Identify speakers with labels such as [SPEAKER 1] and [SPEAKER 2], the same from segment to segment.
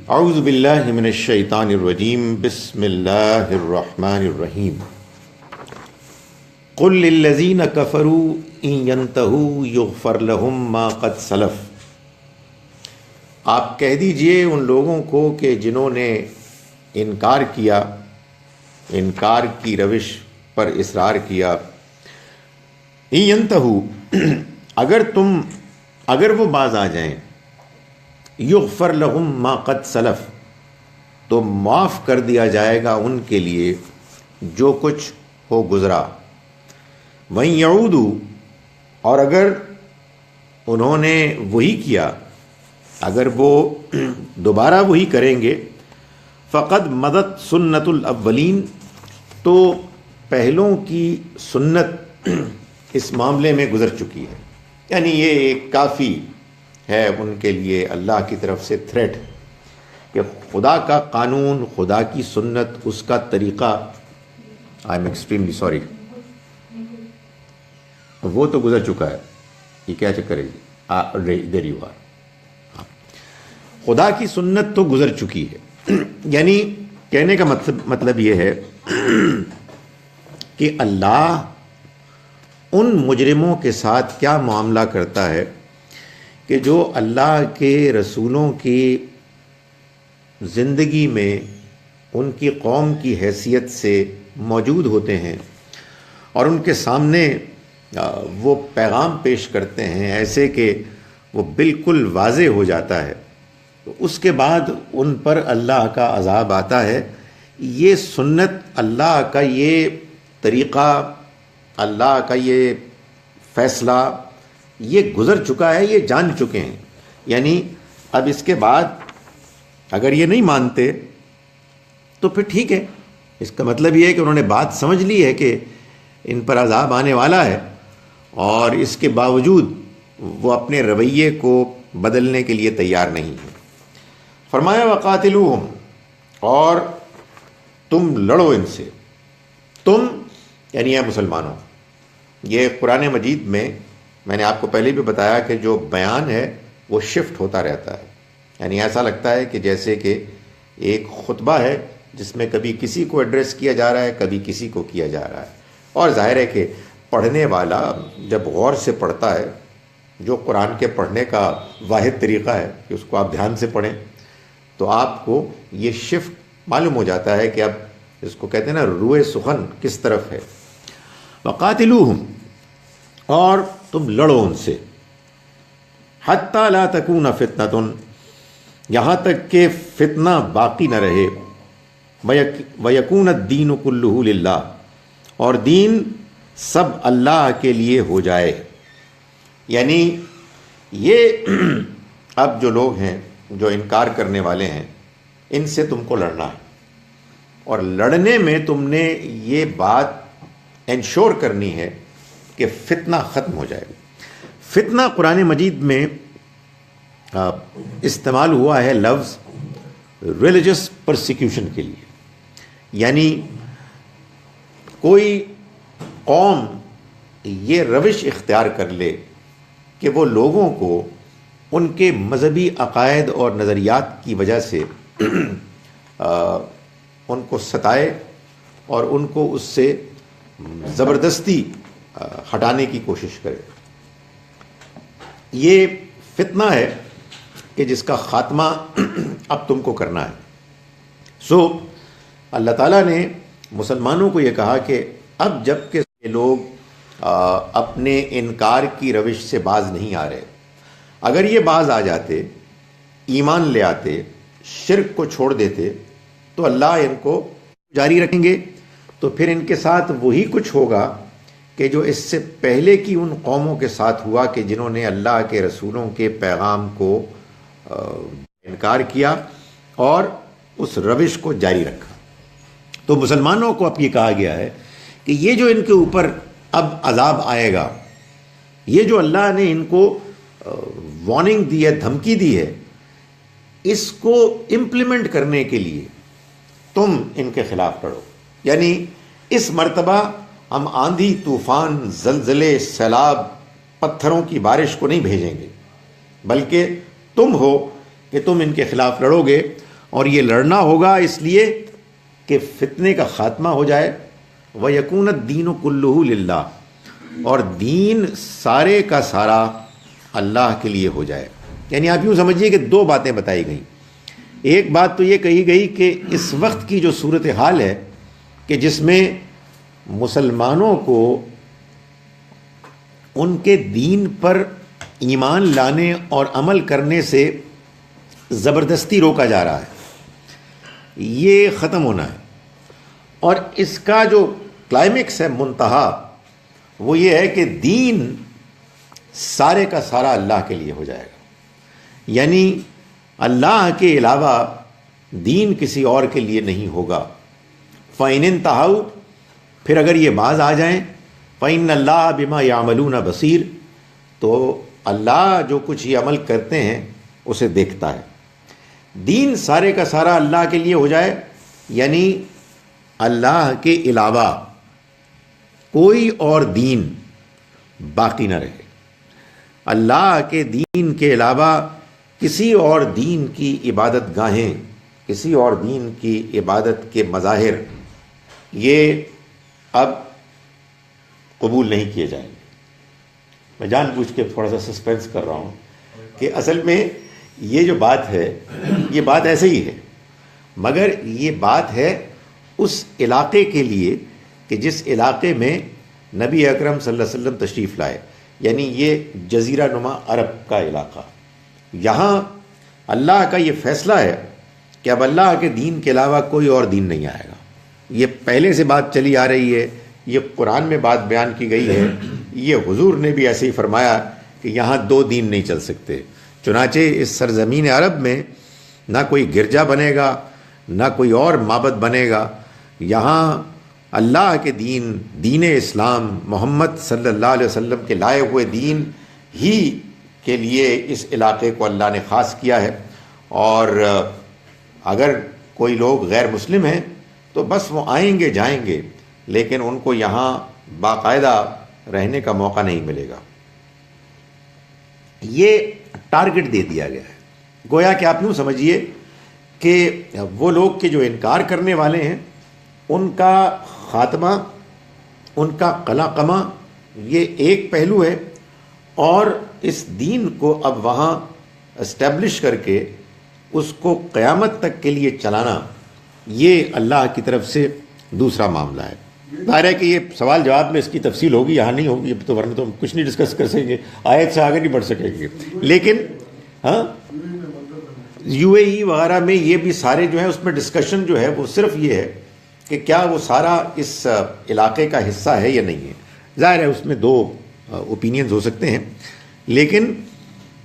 [SPEAKER 1] اعوذ باللہ من الشیطان الرجیم بسم اللہ الرحمن الرحیم قل للذین کفروا ان ینتہوا یغفر لہم ما قد سلف، آپ کہہ دیجئے ان لوگوں کو کہ جنہوں نے انکار کیا، انکار کی روش پر اصرار کیا، ان ینتہوا اگر وہ باز آ جائیں، یغفر لہم ما قد سلف، تو معاف کر دیا جائے گا ان کے لیے جو کچھ ہو گزرا، وَإِن يَعُودُوا، اور اگر انہوں نے وہی کیا، اگر وہ دوبارہ وہی کریں گے، فقد مدت سنت الاولین، تو پہلوں کی سنت اس معاملے میں گزر چکی ہے۔ یعنی یہ ایک کافی ہے ان کے لیے اللہ کی طرف سے تھریٹ کہ خدا کا قانون، خدا کی سنت، اس کا طریقہ، آئی ایم ایکسٹریملی سوری، وہ تو گزر چکا ہے، یہ کیا چکر ہے جی، ادھر یو آر، خدا کی سنت تو گزر چکی ہے۔ یعنی کہنے کا مطلب یہ ہے کہ اللہ ان مجرموں کے ساتھ کیا معاملہ کرتا ہے کہ جو اللہ کے رسولوں کی زندگی میں ان کی قوم کی حیثیت سے موجود ہوتے ہیں اور ان کے سامنے وہ پیغام پیش کرتے ہیں ایسے کہ وہ بالکل واضح ہو جاتا ہے، تو اس کے بعد ان پر اللہ کا عذاب آتا ہے۔ یہ سنت، اللہ کا یہ طریقہ، اللہ کا یہ فیصلہ، یہ گزر چکا ہے، یہ جان چکے ہیں۔ یعنی اب اس کے بعد اگر یہ نہیں مانتے تو پھر ٹھیک ہے، اس کا مطلب یہ ہے کہ انہوں نے بات سمجھ لی ہے کہ ان پر عذاب آنے والا ہے، اور اس کے باوجود وہ اپنے رویے کو بدلنے کے لیے تیار نہیں ہے۔ فرمایا وقاتلوہم، اور تم لڑو ان سے، تم یعنی اے مسلمانوں۔ یہ قرآن مجید میں نے آپ کو پہلے بھی بتایا کہ جو بیان ہے وہ شفٹ ہوتا رہتا ہے، یعنی ایسا لگتا ہے کہ جیسے کہ ایک خطبہ ہے جس میں کبھی کسی کو ایڈریس کیا جا رہا ہے، کبھی کسی کو کیا جا رہا ہے، اور ظاہر ہے کہ پڑھنے والا جب غور سے پڑھتا ہے، جو قرآن کے پڑھنے کا واحد طریقہ ہے کہ اس کو آپ دھیان سے پڑھیں، تو آپ کو یہ شفٹ معلوم ہو جاتا ہے کہ اب اس کو کہتے ہیں نا روئے سخن کس طرف ہے۔ وقاتلوہم، اور تم لڑو ان سے، حتی لا تکون فتنۃ، یہاں تک کہ فتنہ باقی نہ رہے، ویکون الدین کلہ للہ، اور دین سب اللہ کے لیے ہو جائے۔ یعنی یہ اب جو لوگ ہیں جو انکار کرنے والے ہیں، ان سے تم کو لڑنا ہے، اور لڑنے میں تم نے یہ بات انشور کرنی ہے کہ فتنہ ختم ہو جائے۔ فتنہ قرآن مجید میں استعمال ہوا ہے لفظ ریلیجس پرسیکیوشن کے لیے، یعنی کوئی قوم یہ روش اختیار کر لے کہ وہ لوگوں کو ان کے مذہبی عقائد اور نظریات کی وجہ سے ان کو ستائے اور ان کو اس سے زبردستی ہٹانے کی کوشش کرے۔ یہ فتنہ ہے کہ جس کا خاتمہ اب تم کو کرنا ہے۔ اللہ تعالیٰ نے مسلمانوں کو یہ کہا کہ اب جب کہ لوگ اپنے انکار کی روش سے باز نہیں آ رہے، اگر یہ باز آ جاتے، ایمان لے آتے، شرک کو چھوڑ دیتے، تو اللہ ان کو جاری رکھیں گے، تو پھر ان کے ساتھ وہی کچھ ہوگا کہ جو اس سے پہلے کی ان قوموں کے ساتھ ہوا کہ جنہوں نے اللہ کے رسولوں کے پیغام کو انکار کیا اور اس روش کو جاری رکھا۔ تو مسلمانوں کو اب یہ کہا گیا ہے کہ یہ جو ان کے اوپر اب عذاب آئے گا، یہ جو اللہ نے ان کو وارننگ دی ہے، دھمکی دی ہے، اس کو امپلیمنٹ کرنے کے لیے تم ان کے خلاف لڑو۔ یعنی اس مرتبہ ہم آندھی، طوفان، زلزلے، سیلاب، پتھروں کی بارش کو نہیں بھیجیں گے، بلکہ تم ہو کہ تم ان کے خلاف لڑو گے، اور یہ لڑنا ہوگا اس لیے کہ فتنے کا خاتمہ ہو جائے. وَيَكُونَ الدِّينُ كُلُّهُ لِلَّهِ، اور دین سارے کا سارا اللہ کے لیے ہو جائے. یعنی آپ یوں سمجھیے کہ دو باتیں بتائی گئیں. ایک بات تو یہ کہی گئی کہ اس وقت کی جو صورتحال ہے کہ جس میں مسلمانوں کو ان کے دین پر ایمان لانے اور عمل کرنے سے زبردستی روکا جا رہا ہے، یہ ختم ہونا ہے. اور اس کا جو کلائمیکس ہے، منتہا، وہ یہ ہے کہ دین سارے کا سارا اللہ کے لیے ہو جائے گا. یعنی اللہ کے علاوہ دین کسی اور کے لیے نہیں ہوگا. فَإِنِ انْتَهَوْا، پھر اگر یہ باز آ جائیں، فَإِنَّ اللَّهَ بِمَا يَعْمَلُونَ بَصِيرٌ، تو اللہ جو کچھ یہ عمل کرتے ہیں اسے دیکھتا ہے. دین سارے کا سارا اللہ کے لیے ہو جائے، یعنی اللہ کے علاوہ کوئی اور دین باقی نہ رہے. اللہ کے دین کے علاوہ کسی اور دین کی عبادت گاہیں، کسی اور دین کی عبادت کے مظاہر، یہ اب قبول نہیں کیے جائیں گے. میں جان بوجھ کے تھوڑا سا سسپینس کر رہا ہوں کہ اصل میں یہ جو بات ہے یہ بات ایسے ہی ہے، مگر یہ بات ہے اس علاقے کے لیے کہ جس علاقے میں نبی اکرم صلی اللہ علیہ وسلم تشریف لائے، یعنی یہ جزیرہ نما عرب کا علاقہ. یہاں اللہ کا یہ فیصلہ ہے کہ اب اللہ کے دین کے علاوہ کوئی اور دین نہیں آئے گا. یہ پہلے سے بات چلی آ رہی ہے، یہ قرآن میں بات بیان کی گئی ہے، یہ حضور نے بھی ایسے ہی فرمایا کہ یہاں دو دین نہیں چل سکتے. چنانچہ اس سرزمین عرب میں نہ کوئی گرجا بنے گا، نہ کوئی اور معبد بنے گا. یہاں اللہ کے دین، دین اسلام، محمد صلی اللہ علیہ وسلم کے لائے ہوئے دین ہی کے لیے اس علاقے کو اللہ نے خاص کیا ہے. اور اگر کوئی لوگ غیر مسلم ہیں تو بس وہ آئیں گے جائیں گے، لیکن ان کو یہاں باقاعدہ رہنے کا موقع نہیں ملے گا. یہ ٹارگٹ دے دیا گیا ہے. گویا کہ آپ یوں سمجھیے کہ وہ لوگ کہ جو انکار کرنے والے ہیں ان کا خاتمہ، ان کا قلاقمہ، یہ ایک پہلو ہے. اور اس دین کو اب وہاں اسٹیبلش کر کے اس کو قیامت تک کے لیے چلانا، یہ اللہ کی طرف سے دوسرا معاملہ ہے. ظاہر ہے کہ یہ سوال جواب میں اس کی تفصیل ہوگی، یہاں نہیں ہوگی تو ورنہ تو ہم کچھ نہیں ڈسکس کر سکیں گے، آیت سے آگے نہیں بڑھ سکیں گے. لیکن ہاں UAE وغیرہ میں یہ بھی سارے جو ہیں اس میں ڈسکشن جو ہے وہ صرف یہ ہے کہ کیا وہ سارا اس علاقے کا حصہ ہے یا نہیں ہے. ظاہر ہے اس میں دو اوپینینز ہو سکتے ہیں، لیکن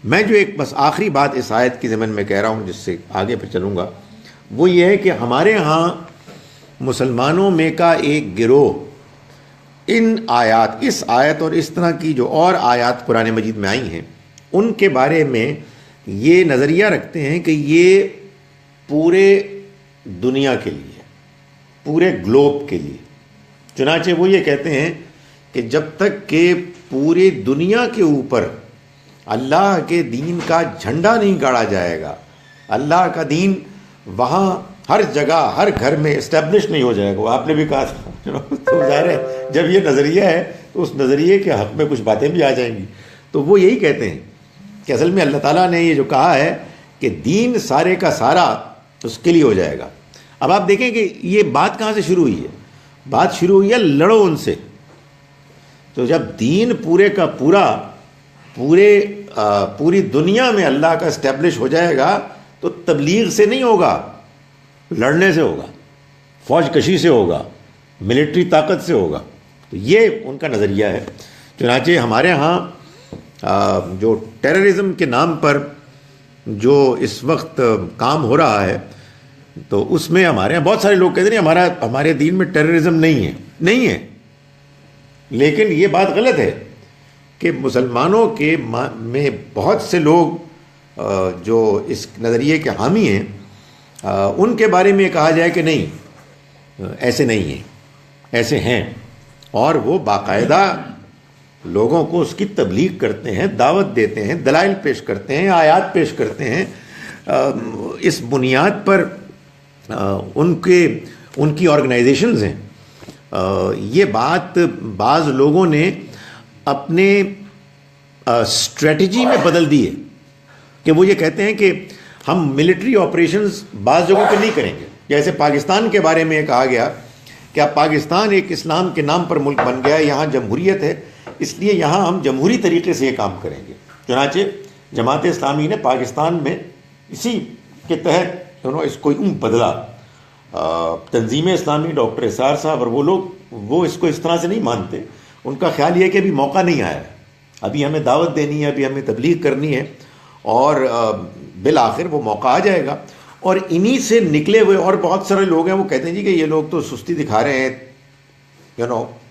[SPEAKER 1] میں جو ایک بس آخری بات اس آیت کی ضمن میں کہہ رہا ہوں جس سے آگے پہ چلوں گا، وہ یہ ہے کہ ہمارے ہاں مسلمانوں میں کا ایک گروہ ان آیات، اس آیت اور اس طرح کی جو اور آیات قرآن مجید میں آئی ہیں ان کے بارے میں یہ نظریہ رکھتے ہیں کہ یہ پورے دنیا کے لیے، پورے گلوب کے لیے. چنانچہ وہ یہ کہتے ہیں کہ جب تک کہ پوری دنیا کے اوپر اللہ کے دین کا جھنڈا نہیں گاڑا جائے گا، اللہ کا دین وہاں ہر جگہ ہر گھر میں اسٹیبلش نہیں ہو جائے گا. آپ نے بھی کہا تھا تو ظاہر ہے جب یہ نظریہ ہے تو اس نظریے کے حق میں کچھ باتیں بھی آ جائیں گی. تو وہ یہی کہتے ہیں کہ اصل میں اللہ تعالیٰ نے یہ جو کہا ہے کہ دین سارے کا سارا اس کے لیے ہو جائے گا. اب آپ دیکھیں کہ یہ بات کہاں سے شروع ہوئی ہے؟ بات شروع ہوئی ہے لڑو ان سے. تو جب دین پورے کا پورا پوری دنیا میں اللہ کا اسٹیبلش ہو جائے گا تو تبلیغ سے نہیں ہوگا، لڑنے سے ہوگا، فوج کشی سے ہوگا، ملٹری طاقت سے ہوگا. تو یہ ان کا نظریہ ہے. چنانچہ ہمارے ہاں جو ٹیررزم کے نام پر جو اس وقت کام ہو رہا ہے تو اس میں ہمارے یہاں بہت سارے لوگ کہتے ہیں ہمارے دین میں ٹیررزم نہیں ہے. لیکن یہ بات غلط ہے کہ مسلمانوں کے میں بہت سے لوگ جو اس نظریے کے حامی ہیں ان کے بارے میں کہا جائے کہ نہیں، ایسے نہیں ہیں، ایسے ہیں. اور وہ باقاعدہ لوگوں کو اس کی تبلیغ کرتے ہیں، دعوت دیتے ہیں، دلائل پیش کرتے ہیں، آیات پیش کرتے ہیں. اس بنیاد پر ان کی آرگنائزیشنز ہیں. یہ بات بعض لوگوں نے اپنے اسٹریٹجی میں بدل دی ہے کہ وہ یہ کہتے ہیں کہ ہم ملٹری آپریشنز بعض جگہوں پہ نہیں کریں گے. جیسے پاکستان کے بارے میں یہ کہا گیا کہ اب پاکستان ایک اسلام کے نام پر ملک بن گیا ہے, یہاں جمہوریت ہے, اس لیے یہاں ہم جمہوری طریقے سے یہ کام کریں گے. چنانچہ جماعت اسلامی نے پاکستان میں اسی کے تحت اس کو بدلا. تنظیم اسلامی, ڈاکٹر اسرار صاحب اور وہ لوگ وہ اس کو اس طرح سے نہیں مانتے. ان کا خیال یہ ہے کہ ابھی موقع نہیں آیا ہے, ابھی ہمیں دعوت دینی ہے, ابھی ہمیں تبلیغ کرنی ہے, اور بالآخر وہ موقع آ جائے گا. اور انہی سے نکلے ہوئے اور بہت سارے لوگ ہیں وہ کہتے ہیں جی کہ یہ لوگ تو سستی دکھا رہے ہیں,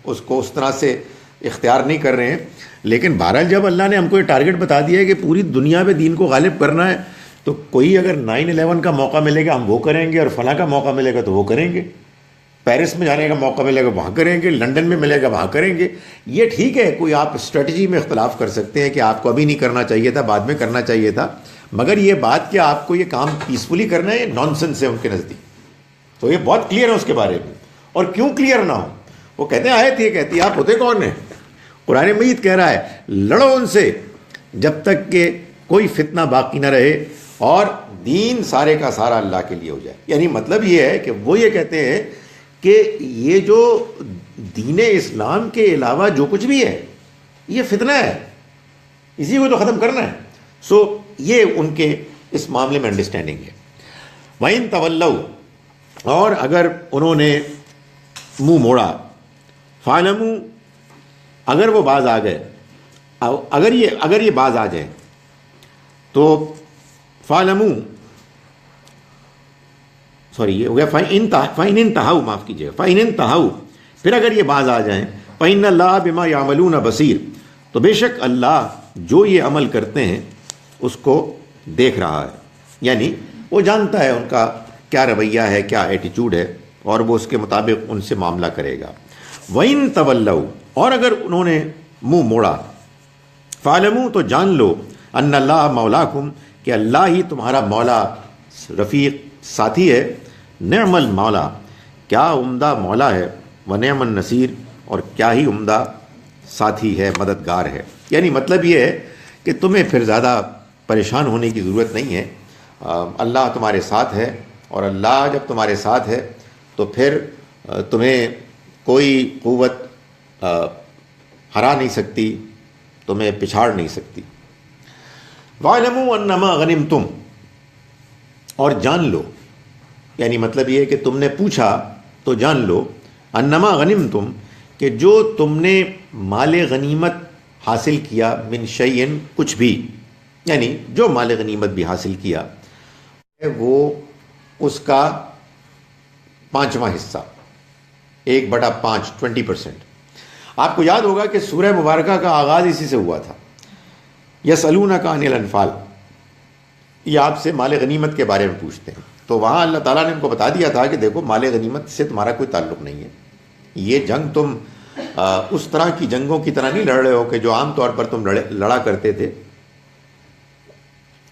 [SPEAKER 1] اس کو اس طرح سے اختیار نہیں کر رہے ہیں. لیکن بہرحال جب اللہ نے ہم کو یہ ٹارگٹ بتا دیا ہے کہ پوری دنیا پہ دین کو غالب کرنا ہے, تو کوئی اگر 9/11 کا موقع ملے گا ہم وہ کریں گے, اور فلاں کا موقع ملے گا تو وہ کریں گے. پیرس میں جانے کا موقع ملے گا وہاں کریں گے, لنڈن میں ملے گا وہاں کریں گے. یہ ٹھیک ہے, کوئی آپ اسٹریٹجی میں اختلاف کر سکتے ہیں کہ آپ کو ابھی نہیں کرنا چاہیے تھا, بعد میں کرنا چاہیے تھا, مگر یہ بات کہ آپ کو یہ کام پیسفلی کرنا ہے, یہ نان سینس ہے ان کے نزدیک. تو یہ بہت کلیئر ہے اس کے بارے میں. اور کیوں کلیئر نہ ہو, وہ کہتے ہیں آیت یہ کہتی ہے آپ ہوتے کون ہیں. قرآن مجید کہہ رہا ہے لڑو ان سے جب تک کہ کوئی فتنہ باقی نہ رہے اور دین سارے کا سارا اللہ کے لیے ہو جائے. یعنی مطلب یہ ہے کہ وہ یہ کہتے ہیں کہ یہ جو دین اسلام کے علاوہ جو کچھ بھی ہے یہ فتنہ ہے, اسی کو تو ختم کرنا ہے. سو یہ ان کے اس معاملے میں انڈرسٹینڈنگ ہے. وَإِن تَوَلَّوْا, اور اگر انہوں نے منہ موڑا, فَاعْلَمُوا, اگر وہ باز آ گئے, اگر یہ باز آ جائیں تو فَاعْلَمُوا, سوری یہ ہو گیا فَإِنِ انْتَهَوْا, معاف کیجیے, فَإِنِ انْتَهَوْا, پھر اگر یہ باز آ جائیں, فَإِنَّ اللَّهَ بِمَا يَعْمَلُونَ بَصِيرٌ, تو بے شک اللہ جو یہ عمل کرتے ہیں اس کو دیکھ رہا ہے. یعنی وہ جانتا ہے ان کا کیا رویہ ہے, کیا ایٹیچیوڈ ہے, اور وہ اس کے مطابق ان سے معاملہ کرے گا. وَإِن تَوَلَّوْا, اور اگر انہوں نے منہ موڑا, فَاعْلَمُوا, تو جان لو, أَنَّ اللَّهَ مَوْلَاكُمْ, کہ اللہ ہی تمہارا مولا, رفیق, ساتھی ہے. نعم المولا, کیا عمدہ مولا ہے, ونعم النصیر, اور کیا ہی عمدہ ساتھی ہے, مددگار ہے. یعنی مطلب یہ ہے کہ تمہیں پھر زیادہ پریشان ہونے کی ضرورت نہیں ہے, اللہ تمہارے ساتھ ہے, اور اللہ جب تمہارے ساتھ ہے تو پھر تمہیں کوئی قوت ہرا نہیں سکتی, تمہیں پچھاڑ نہیں سکتی. وَاعْلَمُوا أَنَّمَا غَنِمْتُمْ, اور جان لو, یعنی مطلب یہ ہے کہ تم نے پوچھا تو جان لو, انما غنمتم, کہ جو تم نے مال غنیمت حاصل کیا, من شیئن, کچھ بھی, یعنی جو مال غنیمت بھی حاصل کیا وہ اس کا 5واں حصہ, 1/5, 20%. آپ کو یاد ہوگا کہ سورہ مبارکہ کا آغاز اسی سے ہوا تھا, یسألونک عن الانفال, یہ آپ سے مال غنیمت کے بارے میں پوچھتے ہیں. تو وہاں اللہ تعالیٰ نے ان کو بتا دیا تھا کہ دیکھو مال غنیمت سے تمہارا کوئی تعلق نہیں ہے, یہ جنگ تم اس طرح کی جنگوں کی طرح نہیں لڑ رہے ہو کہ جو عام طور پر تم لڑا کرتے تھے,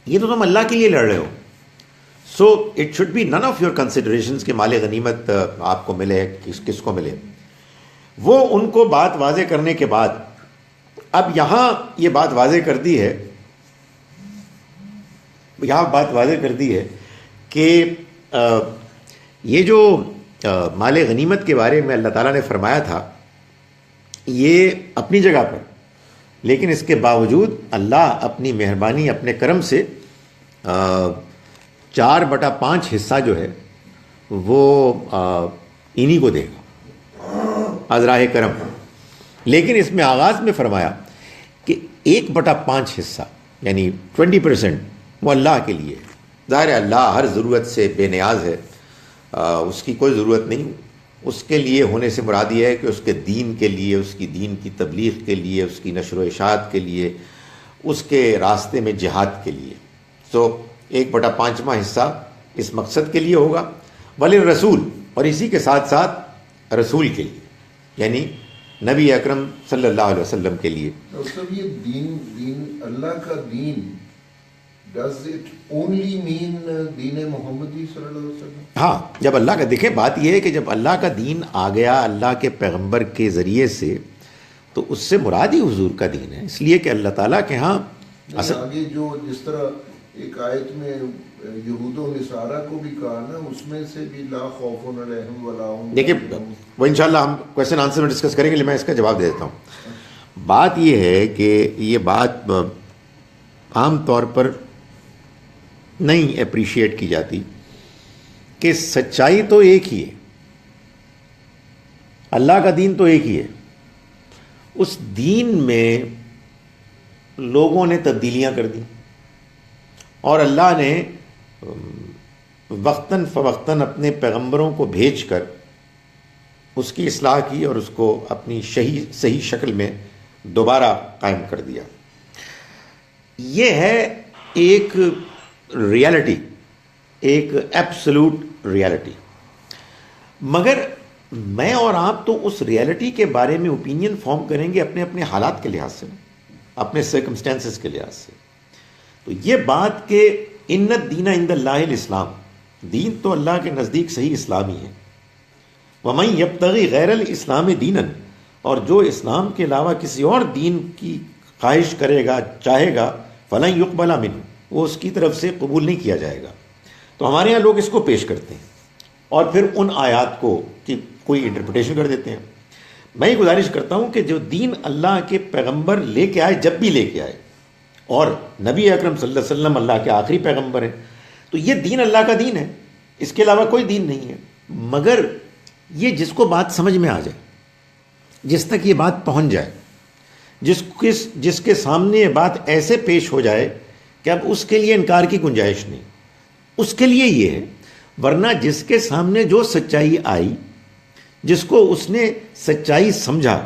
[SPEAKER 1] یہ تو تم اللہ کے لیے لڑ رہے ہو. So it should be none of your considerations کہ مال غنیمت آپ کو ملے, کس کو ملے. وہ ان کو بات واضح کرنے کے بعد اب یہاں یہ بات واضح کر دی ہے, کہ یہ جو مال غنیمت کے بارے میں اللہ تعالیٰ نے فرمایا تھا یہ اپنی جگہ پر, لیکن اس کے باوجود اللہ اپنی مہربانی, اپنے کرم سے 4/5 حصہ جو ہے وہ انہی کو دے گا از راہ کرم. لیکن اس میں آغاز میں فرمایا کہ 1/5 حصہ یعنی 20% وہ اللہ کے لیے. ظاہر ہے اللہ ہر ضرورت سے بے نیاز ہے, اس کی کوئی ضرورت نہیں. اس کے لیے ہونے سے مراد یہ ہے کہ اس کے دین کے لیے, اس کی دین کی تبلیغ کے لیے, اس کی نشر و اشاعت کے لیے, اس کے راستے میں جہاد کے لیے. سو 1/5واں حصہ اس مقصد کے لیے ہوگا. وللرسول, اور اسی کے ساتھ ساتھ رسول کے لیے, یعنی نبی اکرم صلی اللہ علیہ وسلم کے لیے.
[SPEAKER 2] مطلب یہ دین اللہ کا دین Does it only mean دین محمدی صلی اللہ علیہ وسلم؟
[SPEAKER 1] ہاں، جب اللہ کا، دیکھیں بات یہ ہے کہ جب اللہ کا دین آ گیا اللہ کے پیغمبر کے ذریعے سے، تو اس سے مراد ہی حضور کا دین ہے، اس لیے کہ اللہ تعالیٰ کے ہاں
[SPEAKER 2] آگے جو جس طرح ایک آیت میں یہود و نصارہ کو بھی کہا نا، اس میں سے بھی لا خوف علیہم ولا هم
[SPEAKER 1] دیکھیں وہ انشاءاللہ ہم کویشچن آنسر میں ڈسکس کریں گے، لیکن میں اس کا جواب دے دیتا ہوں۔ بات یہ ہے کہ یہ بات عام طور پر نہیں اپریشیٹ کی جاتی کہ سچائی تو ایک ہی ہے، اللہ کا دین تو ایک ہی ہے، اس دین میں لوگوں نے تبدیلیاں کر دی اور اللہ نے وقتاً فوقتاً اپنے پیغمبروں کو بھیج کر اس کی اصلاح کی اور اس کو اپنی صحیح شکل میں دوبارہ قائم کر دیا۔ یہ ہے ایک ریالٹی، ایک ایبسولوٹ ریالٹی، مگر میں اور آپ تو اس ریالٹی کے بارے میں اوپینین فارم کریں گے اپنے اپنے حالات کے لحاظ سے، اپنے سرکمسٹانسز کے لحاظ سے۔ تو یہ بات کہ ان الدین عند اللہ الاسلام، دین تو اللہ کے نزدیک صحیح اسلامی ہے، وَمَن يَبْتَغِي غَيْرَ الْإِسْلَامِ دِينًا، اور جو اسلام کے علاوہ کسی اور دین کی خواہش کرے گا، چاہے گا، فَلَن يُقْبَلَ مِنْهُ، وہ اس کی طرف سے قبول نہیں کیا جائے گا۔ تو ہمارے ہاں لوگ اس کو پیش کرتے ہیں اور پھر ان آیات کو کی کوئی انٹرپریٹیشن کر دیتے ہیں۔ میں یہ گزارش کرتا ہوں کہ جو دین اللہ کے پیغمبر لے کے آئے، جب بھی لے کے آئے، اور نبی اکرم صلی اللہ علیہ وسلم اللہ کے آخری پیغمبر ہیں، تو یہ دین اللہ کا دین ہے، اس کے علاوہ کوئی دین نہیں ہے۔ مگر یہ جس کو بات سمجھ میں آ جائے، جس تک یہ بات پہنچ جائے، جس کے سامنے یہ بات ایسے پیش ہو جائے کہ اب اس کے لیے انکار کی گنجائش نہیں، اس کے لیے یہ ہے۔ ورنہ جس کے سامنے جو سچائی آئی، جس کو اس نے سچائی سمجھا،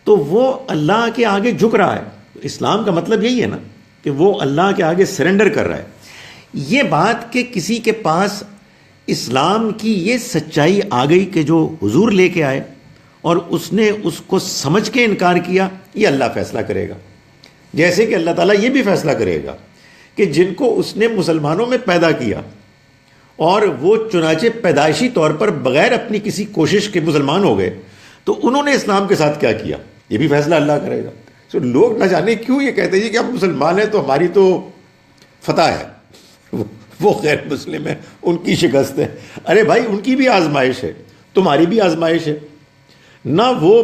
[SPEAKER 1] تو وہ اللہ کے آگے جھک رہا ہے۔ اسلام کا مطلب یہی ہے نا کہ وہ اللہ کے آگے سرنڈر کر رہا ہے۔ یہ بات کہ کسی کے پاس اسلام کی یہ سچائی آ گئی کہ جو حضور لے کے آئے اور اس نے اس کو سمجھ کے انکار کیا، یہ اللہ فیصلہ کرے گا۔ جیسے کہ اللہ تعالیٰ یہ بھی فیصلہ کرے گا کہ جن کو اس نے مسلمانوں میں پیدا کیا اور وہ چنانچہ پیدائشی طور پر بغیر اپنی کسی کوشش کے مسلمان ہو گئے، تو انہوں نے اسلام کے ساتھ کیا کیا، یہ بھی فیصلہ اللہ کرے گا۔ سو لوگ نہ جانے کیوں یہ کہتے ہیں کہ ہم مسلمان ہیں تو ہماری تو فتح ہے، وہ غیر مسلم ہیں ان کی شکست ہے۔ ارے بھائی، ان کی بھی آزمائش ہے، تمہاری بھی آزمائش ہے۔ نہ وہ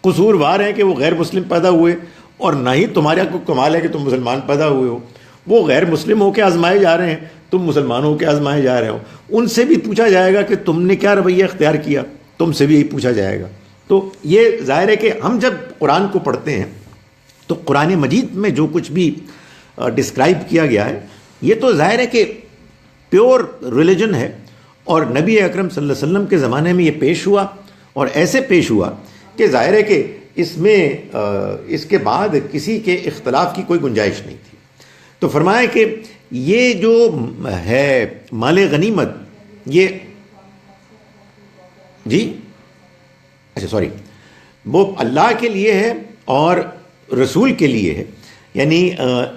[SPEAKER 1] قصوروار ہیں کہ وہ غیر مسلم پیدا ہوئے، اور نہ ہی تمہارا کوئی کمال ہے کہ تم مسلمان پیدا ہوئے ہو۔ وہ غیر مسلم ہو کے آزمائے جا رہے ہیں، تم مسلمان ہو کے آزمائے جا رہے ہو۔ ان سے بھی پوچھا جائے گا کہ تم نے کیا رویہ اختیار کیا، تم سے بھی یہی پوچھا جائے گا۔ تو یہ ظاہر ہے کہ ہم جب قرآن کو پڑھتے ہیں تو قرآن مجید میں جو کچھ بھی ڈسکرائب کیا گیا ہے، یہ تو ظاہر ہے کہ پیور ریلیجن ہے، اور نبی اکرم صلی اللہ علیہ وسلم کے زمانے میں یہ پیش ہوا، اور ایسے پیش ہوا کہ ظاہر ہے کہ اس میں اس کے بعد کسی کے اختلاف کی کوئی گنجائش نہیں تھی۔ تو فرمایا کہ یہ جو ہے مال غنیمت، یہ جی اچھا سوری، وہ اللہ کے لیے ہے اور رسول کے لیے ہے، یعنی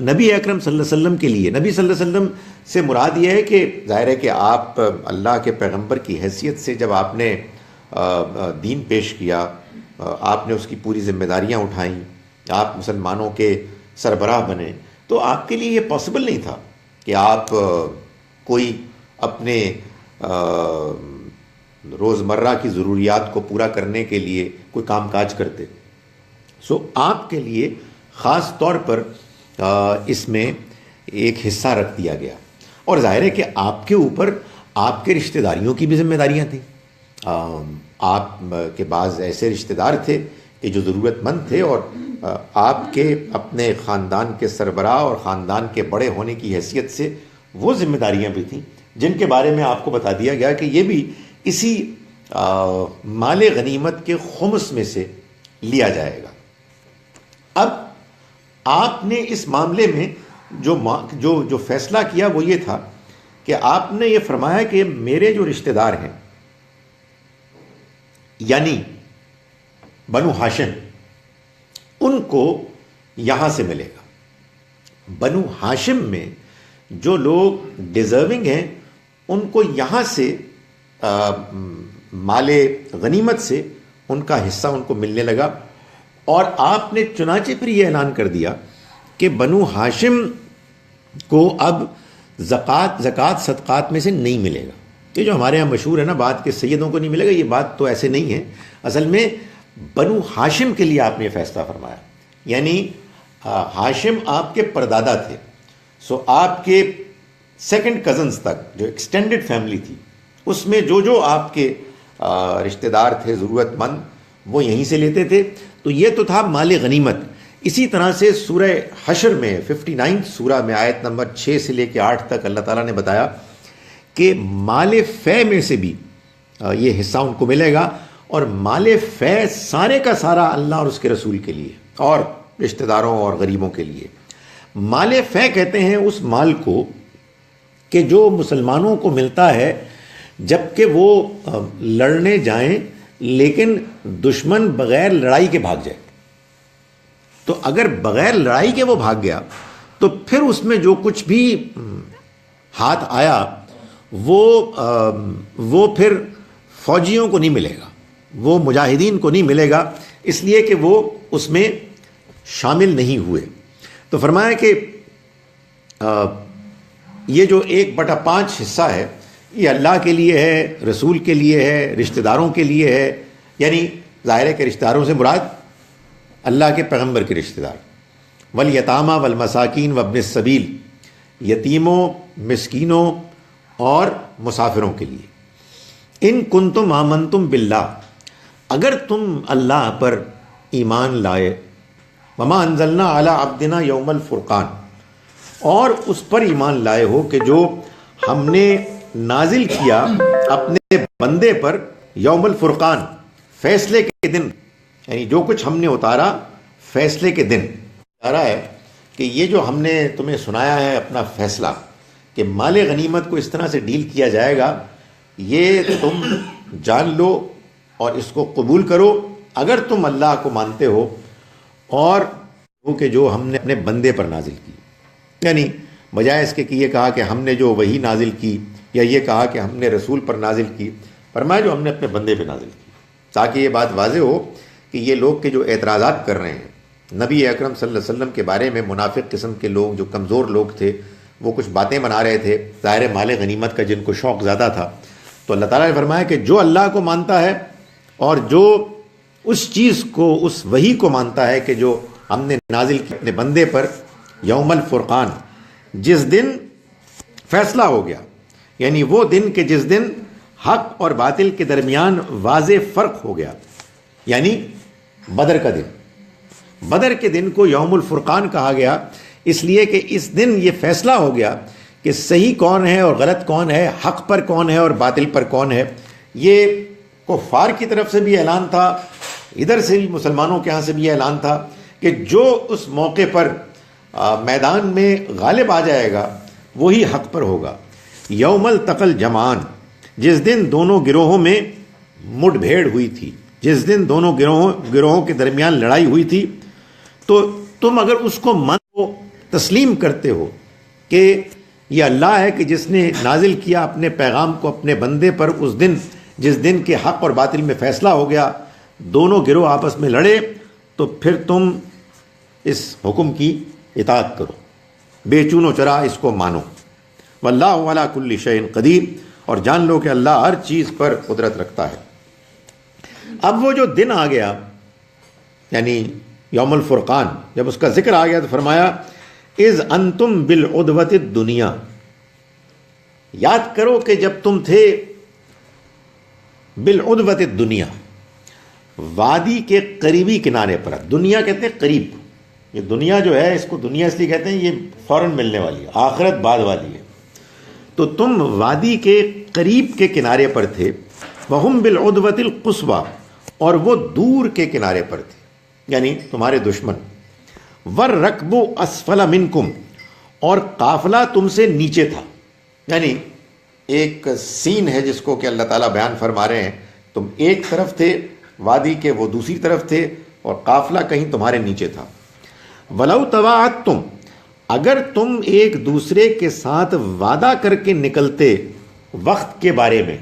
[SPEAKER 1] نبی اکرم صلی اللہ علیہ وسلم کے لیے۔ نبی صلی اللہ علیہ وسلم سے مراد یہ ہے کہ ظاہر ہے کہ آپ اللہ کے پیغمبر کی حیثیت سے جب آپ نے دین پیش کیا، آپ نے اس کی پوری ذمہ داریاں اٹھائیں، آپ مسلمانوں کے سربراہ بنے، تو آپ کے لیے یہ پاسبل نہیں تھا کہ آپ کوئی اپنے روزمرہ کی ضروریات کو پورا کرنے کے لیے کوئی کام کاج کرتے۔ سو آپ کے لیے خاص طور پر اس میں ایک حصہ رکھ دیا گیا، اور ظاہر ہے کہ آپ کے اوپر آپ کے رشتہ داریوں کی بھی ذمہ داریاں تھیں۔ آپ کے بعض ایسے رشتہ دار تھے کہ جو ضرورت مند تھے، اور آپ کے اپنے خاندان کے سربراہ اور خاندان کے بڑے ہونے کی حیثیت سے وہ ذمہ داریاں بھی تھیں جن کے بارے میں آپ کو بتا دیا گیا کہ یہ بھی اسی مال غنیمت کے خمس میں سے لیا جائے گا۔ اب آپ نے اس معاملے میں جو فیصلہ کیا وہ یہ تھا کہ آپ نے یہ فرمایا کہ میرے جو رشتہ دار ہیں، یعنی بنو ہاشم، ان کو یہاں سے ملے گا۔ بنو ہاشم میں جو لوگ ڈیزرونگ ہیں ان کو یہاں سے مال غنیمت سے ان کا حصہ ان کو ملنے لگا. اور آپ نے چنانچہ پھر یہ اعلان کر دیا کہ بنو ہاشم کو اب زکوٰۃ صدقات میں سے نہیں ملے گا. یہ جو ہمارے یہاں مشہور ہے نا بات کہ سیدوں کو نہیں ملے گا، یہ بات تو ایسے نہیں ہے. اصل میں بنو ہاشم کے لیے آپ نے فیصلہ فرمایا، یعنی ہاشم آپ کے پردادا تھے، سو آپ کے سیکنڈ کزنز تک جو ایکسٹینڈڈ فیملی تھی اس میں جو آپ کے رشتہ دار تھے ضرورت مند وہ یہیں سے لیتے تھے. تو یہ تو تھا مال غنیمت. اسی طرح سے سورہ حشر میں 59 سورہ میں آیت نمبر 6 سے لے کے 8 تک اللہ تعالیٰ نے بتایا کہ مال فے میں سے بھی یہ حصہ ان کو ملے گا. اور مال فے سارے کا سارا اللہ اور اس کے رسول کے لیے اور رشتہ داروں اور غریبوں کے لیے. مال فے کہتے ہیں اس مال کو کہ جو مسلمانوں کو ملتا ہے جب کہ وہ لڑنے جائیں لیکن دشمن بغیر لڑائی کے بھاگ جائے. تو اگر بغیر لڑائی کے وہ بھاگ گیا تو پھر اس میں جو کچھ بھی ہاتھ آیا وہ پھر فوجیوں کو نہیں ملے گا، وہ مجاہدین کو نہیں ملے گا، اس لیے کہ وہ اس میں شامل نہیں ہوئے. تو فرمایا کہ یہ جو 1/5 حصہ ہے یہ اللہ کے لیے ہے، رسول کے لیے ہے، رشتہ داروں کے لیے ہے. یعنی ظاہر ہے کہ رشتہ داروں سے مراد اللہ کے پیغمبر کے رشتہ دار. والیتامى والمساکین وابن السبیل، یتیموں، مسکینوں اور مسافروں کے لیے. ان کنتم آمنتم باللہ، اگر تم اللہ پر ایمان لائے، وما انزلنا علی عبدنا یوم الفرقان، اور اس پر ایمان لائے ہو کہ جو ہم نے نازل کیا اپنے بندے پر یوم الفرقان، فیصلے کے دن، یعنی جو کچھ ہم نے اتارا فیصلے کے دن. اتارا ہے کہ یہ جو ہم نے تمہیں سنایا ہے اپنا فیصلہ کہ مال غنیمت کو اس طرح سے ڈیل کیا جائے گا، یہ تم جان لو اور اس کو قبول کرو اگر تم اللہ کو مانتے ہو، اور کہ جو ہم نے اپنے بندے پر نازل کی. یعنی بجائے اس کے کہ یہ کہا کہ ہم نے جو وحی نازل کی یا یہ کہا کہ ہم نے رسول پر نازل کی، فرمایا جو ہم نے اپنے بندے پہ نازل کی، تاکہ یہ بات واضح ہو کہ یہ لوگ کے جو اعتراضات کر رہے ہیں نبی اکرم صلی اللہ علیہ وسلم کے بارے میں، منافق قسم کے لوگ جو کمزور لوگ تھے وہ کچھ باتیں بنا رہے تھے ظاہر مال غنیمت کا جن کو شوق زیادہ تھا. تو اللہ تعالیٰ نے فرمایا کہ جو اللہ کو مانتا ہے اور جو اس چیز کو، اس وحی کو مانتا ہے کہ جو ہم نے نازل کی اپنے بندے پر یوم الفرقان، جس دن فیصلہ ہو گیا، یعنی وہ دن کہ جس دن حق اور باطل کے درمیان واضح فرق ہو گیا، یعنی بدر کا دن. بدر کے دن کو یوم الفرقان کہا گیا اس لیے کہ اس دن یہ فیصلہ ہو گیا کہ صحیح کون ہے اور غلط کون ہے، حق پر کون ہے اور باطل پر کون ہے. یہ کفار کی طرف سے بھی اعلان تھا، ادھر سے بھی مسلمانوں کے ہاں سے بھی اعلان تھا کہ جو اس موقع پر میدان میں غالب آ جائے گا وہی حق پر ہوگا. یوم التقى الجمعان، جس دن دونوں گروہوں میں مٹ بھیڑ ہوئی تھی، جس دن دونوں گروہوں کے درمیان لڑائی ہوئی تھی. تو تم اگر اس کو تسلیم کرتے ہو کہ یہ اللہ ہے کہ جس نے نازل کیا اپنے پیغام کو اپنے بندے پر اس دن جس دن کے حق اور باطل میں فیصلہ ہو گیا، دونوں گروہ آپس میں لڑے، تو پھر تم اس حکم کی اطاعت کرو، بے چون و چرا اس کو مانو. واللہ علی کل شیء قدیر، اور جان لو کہ اللہ ہر چیز پر قدرت رکھتا ہے. اب وہ جو دن آ گیا یعنی یوم الفرقان، جب اس کا ذکر آ گیا تو فرمایا اذ انتم بالعدوۃ الدنیا، یاد کرو کہ جب تم تھے بالعدوۃ الدنیا، وادی کے قریبی کنارے پر. دنیا کہتے ہیں قریب، یہ دنیا جو ہے اس کو دنیا اس لیے کہتے ہیں یہ فوراً ملنے والی ہے، آخرت بعد والی ہے. تو تم وادی کے قریب کے کنارے پر تھے. وہم بالعدوۃ القصویٰ، اور وہ دور کے کنارے پر تھے یعنی تمہارے دشمن. والرکب اسفل منکم، اور قافلہ تم سے نیچے تھا. یعنی ایک سین ہے جس کو کہ اللہ تعالیٰ بیان فرما رہے ہیں، تم ایک طرف تھے وادی کے، وہ دوسری طرف تھے، اور قافلہ کہیں تمہارے نیچے تھا. ولو تواعدتم، اگر تم ایک دوسرے کے ساتھ وعدہ کر کے نکلتے وقت کے بارے میں،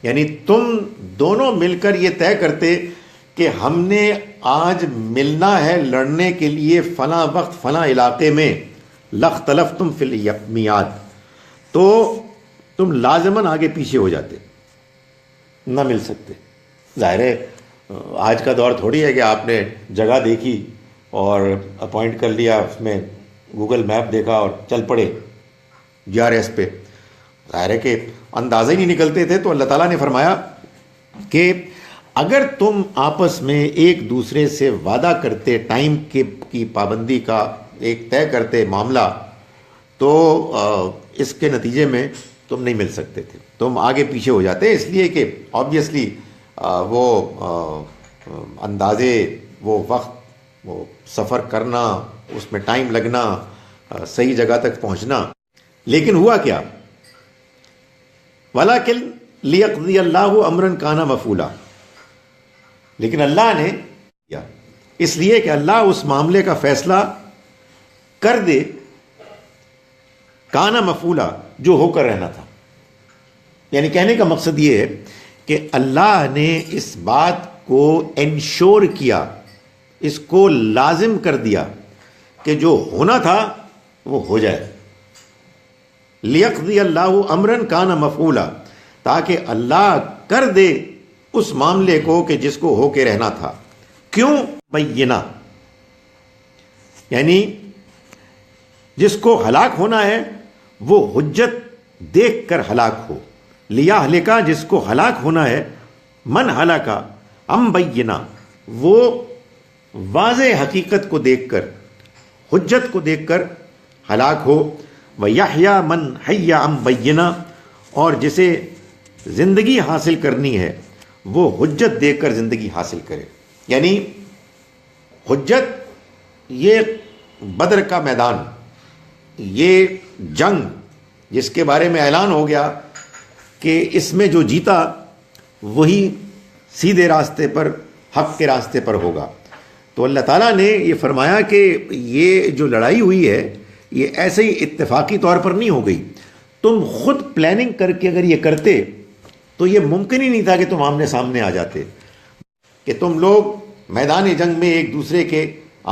[SPEAKER 1] یعنی تم دونوں مل کر یہ طے کرتے کہ ہم نے آج ملنا ہے لڑنے کے لیے فلاں وقت فلاں علاقے میں، لاختلفتم فی المیعاد، تو تم لازماً آگے پیچھے ہو جاتے، نہ مل سکتے۔ ظاہر ہے آج کا دور تھوڑی ہے کہ آپ نے جگہ دیکھی اور اپوائنٹ کر لیا، اس میں گوگل میپ دیکھا اور چل پڑے GRS پہ۔ ظاہر ہے کہ اندازہ ہی نہیں نکلتے تھے، تو اللہ تعالیٰ نے فرمایا کہ اگر تم آپس میں ایک دوسرے سے وعدہ کرتے، ٹائم کی پابندی کا ایک طے کرتے معاملہ، تو اس کے نتیجے میں تم نہیں مل سکتے تھے، تم آگے پیچھے ہو جاتے، اس لیے کہ آبویسلی وہ اندازے، وہ وقت، وہ سفر کرنا، اس میں ٹائم لگنا، صحیح جگہ تک پہنچنا۔ لیکن ہوا کیا؟ وَلَكِنْ لِيَقْضِيَ اللَّهُ أَمْرًا كَانَ مَفْعُولًا، لیکن اللہ نے کیا اس لیے کہ اللہ اس معاملے کا فیصلہ کر دے، کانا مفعولا، جو ہو کر رہنا تھا۔ یعنی کہنے کا مقصد یہ ہے کہ اللہ نے اس بات کو انشور کیا، اس کو لازم کر دیا کہ جو ہونا تھا وہ ہو جائے۔ لیقضی اللہ امرن کان مفعولا، تاکہ اللہ کر دے اس معاملے کو کہ جس کو ہو کے رہنا تھا۔ کیوں؟ بینہ، یعنی جس کو ہلاک ہونا ہے وہ حجت دیکھ کر ہلاک ہو۔ لیا ہلکا، جس کو ہلاک ہونا ہے، من ہلاکا ام بینہ، وہ واضح حقیقت کو دیکھ کر، حجت کو دیکھ کر ہلاک ہو۔ وَيَحْيَا مَنْ حَيَّ عَنْ بَيِّنَةٍ، اور جسے زندگی حاصل کرنی ہے وہ حجت دیکھ کر زندگی حاصل کرے۔ یعنی حجت، یہ بدر کا میدان، یہ جنگ جس کے بارے میں اعلان ہو گیا کہ اس میں جو جیتا وہی سیدھے راستے پر، حق کے راستے پر ہوگا۔ تو اللہ تعالیٰ نے یہ فرمایا کہ یہ جو لڑائی ہوئی ہے یہ ایسے ہی اتفاقی طور پر نہیں ہو گئی، تم خود پلاننگ کر کے اگر یہ کرتے تو یہ ممکن ہی نہیں تھا کہ تم آمنے سامنے آ جاتے، کہ تم لوگ میدان جنگ میں ایک دوسرے کے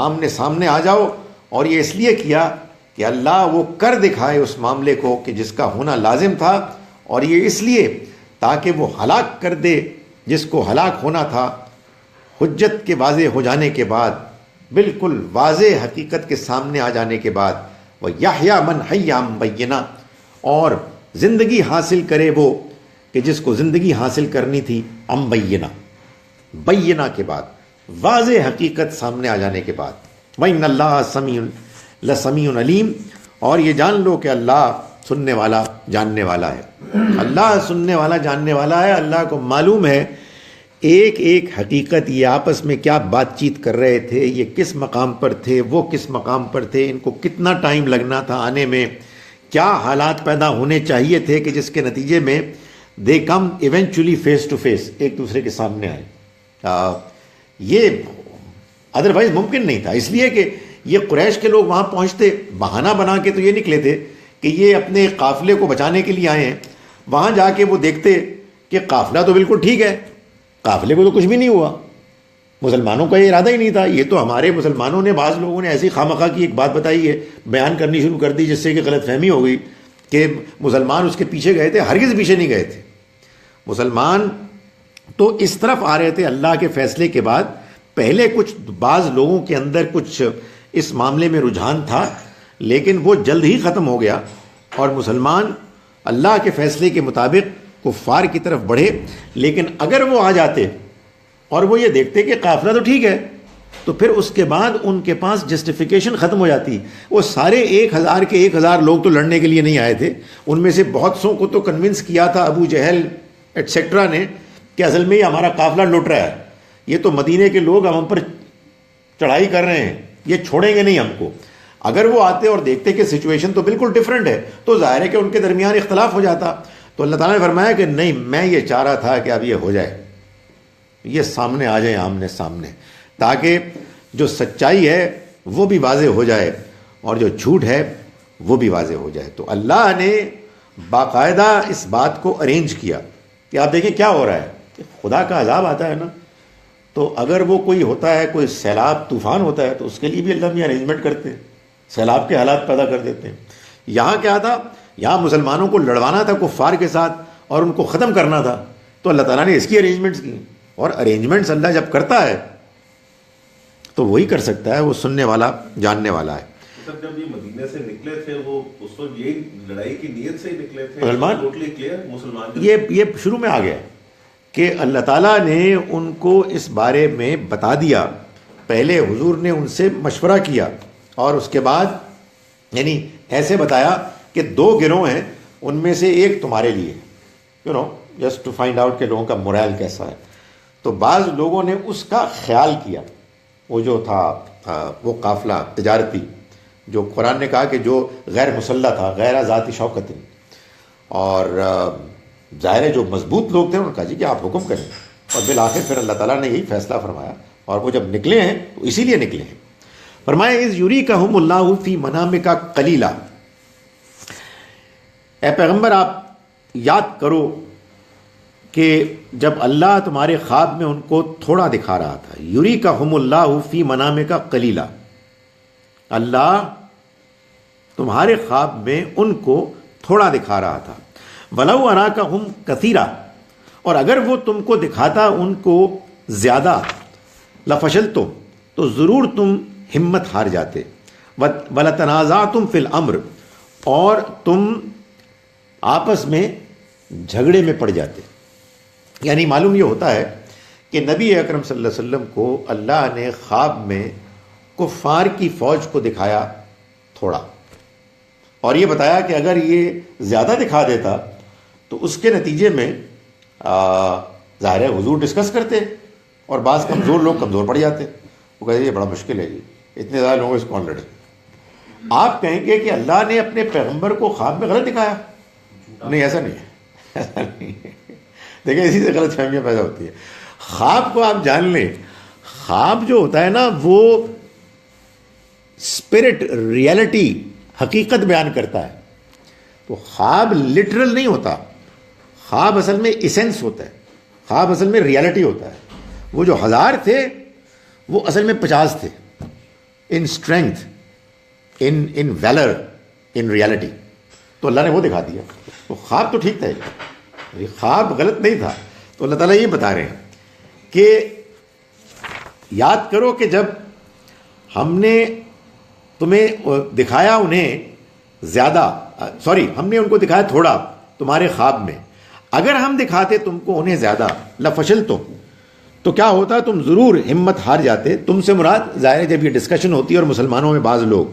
[SPEAKER 1] آمنے سامنے آ جاؤ۔ اور یہ اس لیے کیا کہ اللہ وہ کر دکھائے اس معاملے کو کہ جس کا ہونا لازم تھا، اور یہ اس لیے تاکہ وہ ہلاک کر دے جس کو ہلاک ہونا تھا، حجت کے واضح ہو جانے کے بعد، بالکل واضح حقیقت کے سامنے آ جانے کے بعد، وہ یحییٰ من حی عن بینہ، اور زندگی حاصل کرے وہ کہ جس کو زندگی حاصل کرنی تھی، عن بینہ، بینہ کے بعد، واضح حقیقت سامنے آ جانے کے بعد۔ وَإِنَّ اللَّهَ سَمِيعٌ لَسَمِيعٌ عَلِيمٌ، اور یہ جان لو کہ اللہ سننے والا جاننے والا ہے۔ اللہ سننے والا جاننے والا ہے، اللہ کو معلوم ہے ایک ایک حقیقت، یہ آپس میں کیا بات چیت کر رہے تھے، یہ کس مقام پر تھے، وہ کس مقام پر تھے، ان کو کتنا ٹائم لگنا تھا آنے میں، کیا حالات پیدا ہونے چاہیے تھے کہ جس کے نتیجے میں دے کم ایونچولی فیس ٹو فیس، ایک دوسرے کے سامنے آئے۔ یہ ادروائز ممکن نہیں تھا، اس لیے کہ یہ قریش کے لوگ وہاں پہنچتے بہانہ بنا کے تو یہ نکلے تھے کہ یہ اپنے قافلے کو بچانے کے لیے آئے ہیں، وہاں جا کے وہ دیکھتے کہ قافلہ تو بالکل ٹھیک ہے، قافلے کو تو کچھ بھی نہیں ہوا، مسلمانوں کا یہ ارادہ ہی نہیں تھا، یہ تو ہمارے مسلمانوں نے، بعض لوگوں نے ایسی خواہ کی ایک بات بتائی ہے، بیان کرنی شروع کر دی، جس سے کہ غلط فہمی ہو گئی کہ مسلمان اس کے پیچھے گئے تھے۔ ہرگز پیچھے نہیں گئے تھے، مسلمان تو اس طرف آ رہے تھے اللہ کے فیصلے کے بعد۔ پہلے کچھ بعض لوگوں کے اندر کچھ اس معاملے میں رجحان تھا، لیکن وہ جلد ہی ختم ہو گیا، اور مسلمان اللہ کے فیصلے کے مطابق کفار کی طرف بڑھے۔ لیکن اگر وہ آ جاتے اور وہ یہ دیکھتے کہ قافلہ تو ٹھیک ہے، تو پھر اس کے بعد ان کے پاس جسٹیفیکیشن ختم ہو جاتی۔ وہ سارے 1000 کے 1000 لوگ تو لڑنے کے لیے نہیں آئے تھے، ان میں سے بہت سو کو تو کنونس کیا تھا ابو جہل ایٹسیکٹرا نے کہ اصل میں یہ ہمارا قافلہ لوٹ رہا ہے، یہ تو مدینے کے لوگ ہم پر چڑھائی کر رہے ہیں، یہ چھوڑیں گے نہیں ہم کو۔ اگر وہ آتے اور دیکھتے کہ سچویشن تو بالکل ڈیفرنٹ ہے، تو ظاہر ہے کہ ان کے درمیان اختلاف ہو جاتا۔ تو اللہ تعالیٰ نے فرمایا کہ نہیں، میں یہ چاہ رہا تھا کہ اب یہ ہو جائے، یہ سامنے آ جائیں آمنے سامنے، تاکہ جو سچائی ہے وہ بھی واضح ہو جائے، اور جو جھوٹ ہے وہ بھی واضح ہو جائے. تو اللہ نے باقاعدہ اس بات کو ارینج کیا کہ آپ دیکھیں کیا ہو رہا ہے کہ خدا کا عذاب آتا ہے نا، تو اگر وہ کوئی ہوتا ہے، کوئی سیلاب طوفان ہوتا ہے، تو اس کے لیے بھی اللہ میں ارینجمنٹ کرتے ہیں، سیلاب کے حالات پیدا کر دیتے ہیں. یہاں کیا تھا؟ یہاں مسلمانوں کو لڑوانا تھا کفار کے ساتھ اور ان کو ختم کرنا تھا، تو اللہ تعالیٰ نے اس کی ارینجمنٹس کی. اور ارینجمنٹس اللہ جب کرتا ہے تو وہی کر سکتا ہے، وہ سننے والا جاننے والا ہے.
[SPEAKER 3] جب یہ مدینے سے نکلے تھے وہ اس وقت یہی لڑائی کی نیت سے ہی نکلے تھے؟
[SPEAKER 1] مسلمان یہ شروع میں آ گیا کہ اللہ تعالیٰ نے ان کو اس بارے میں بتا دیا. پہلے حضور نے ان سے مشورہ کیا اور اس کے بعد یعنی ایسے بتایا کہ 2 گروہ ہیں، ان میں سے ایک تمہارے لیے، جسٹ ٹو فائنڈ آؤٹ کہ لوگوں کا مورائل کیسا ہے. تو بعض لوگوں نے اس کا خیال کیا، وہ جو تھا وہ قافلہ تجارتی جو قرآن نے کہا کہ جو غیر مسلح تھا، غیر ذاتی شوکت، اور ظاہر ہے جو مضبوط لوگ تھے انہوں نے کہا جی کہ آپ حکم کریں. اور بالآخر پھر اللہ تعالیٰ نے یہی فیصلہ فرمایا، اور وہ جب نکلے ہیں تو اسی لیے نکلے ہیں. فرمایا اذ یریکہم اللہ فی منامک قلیلا، اے پیغمبر آپ یاد کرو کہ جب اللہ تمہارے خواب میں ان کو تھوڑا دکھا رہا تھا. یریکہم اللہ فی منامک قلیلا، اللہ تمہارے خواب میں ان کو تھوڑا دکھا رہا تھا. وَلَوْ أَرَاكَهُمْ كَثِيرًا، اور اگر وہ تم کو دکھاتا ان کو زیادہ، لَفَشَلْتُمْ، تو ضرور تم ہمت ہار جاتے. وَلَتَنَازَعْتُمْ فِي الْأَمْرِ، اور تم آپس میں جھگڑے میں پڑ جاتے. یعنی معلوم یہ ہوتا ہے کہ نبی اکرم صلی اللہ علیہ وسلم کو اللہ نے خواب میں کفار کی فوج کو دکھایا تھوڑا، اور یہ بتایا کہ اگر یہ زیادہ دکھا دیتا تو اس کے نتیجے میں ظاہر ہے حضور ڈسکس کرتے اور بعض کمزور لوگ کمزور پڑ جاتے. وہ کہتے یہ بڑا مشکل ہے جی، اتنے زیادہ لوگوں اس کون لڑے. آپ کہیں گے کہ اللہ نے اپنے پیغمبر کو خواب میں غلط دکھایا؟ نہیں، ایسا نہیں ہے، ایسا نہیں ہے. دیکھیں اسی سے غلط فہمیاں پیدا ہوتی ہے. خواب کو آپ جان لیں، خواب جو ہوتا ہے نا وہ اسپرٹ، ریالٹی، حقیقت بیان کرتا ہے. تو خواب لٹرل نہیں ہوتا، خواب اصل میں ایسنس ہوتا ہے، خواب اصل میں ریالٹی ہوتا ہے. وہ جو 1000 تھے وہ اصل میں 50 تھے، in strength, in valour, in reality. تو اللہ نے وہ دکھا دیا. تو خواب تو ٹھیک تھا، خواب غلط نہیں تھا. تو اللہ تعالیٰ یہ بتا رہے ہیں کہ یاد کرو کہ جب ہم نے تمہیں دکھایا انہیں زیادہ، ہم نے ان کو دکھایا تھوڑا تمہارے خواب میں، اگر ہم دکھاتے تم کو انہیں زیادہ، لفشلتم، تو کیا ہوتا؟ تم ضرور ہمت ہار جاتے. تم سے مراد ظاہر ہے جب یہ ڈسکشن ہوتی ہے اور مسلمانوں میں بعض لوگ،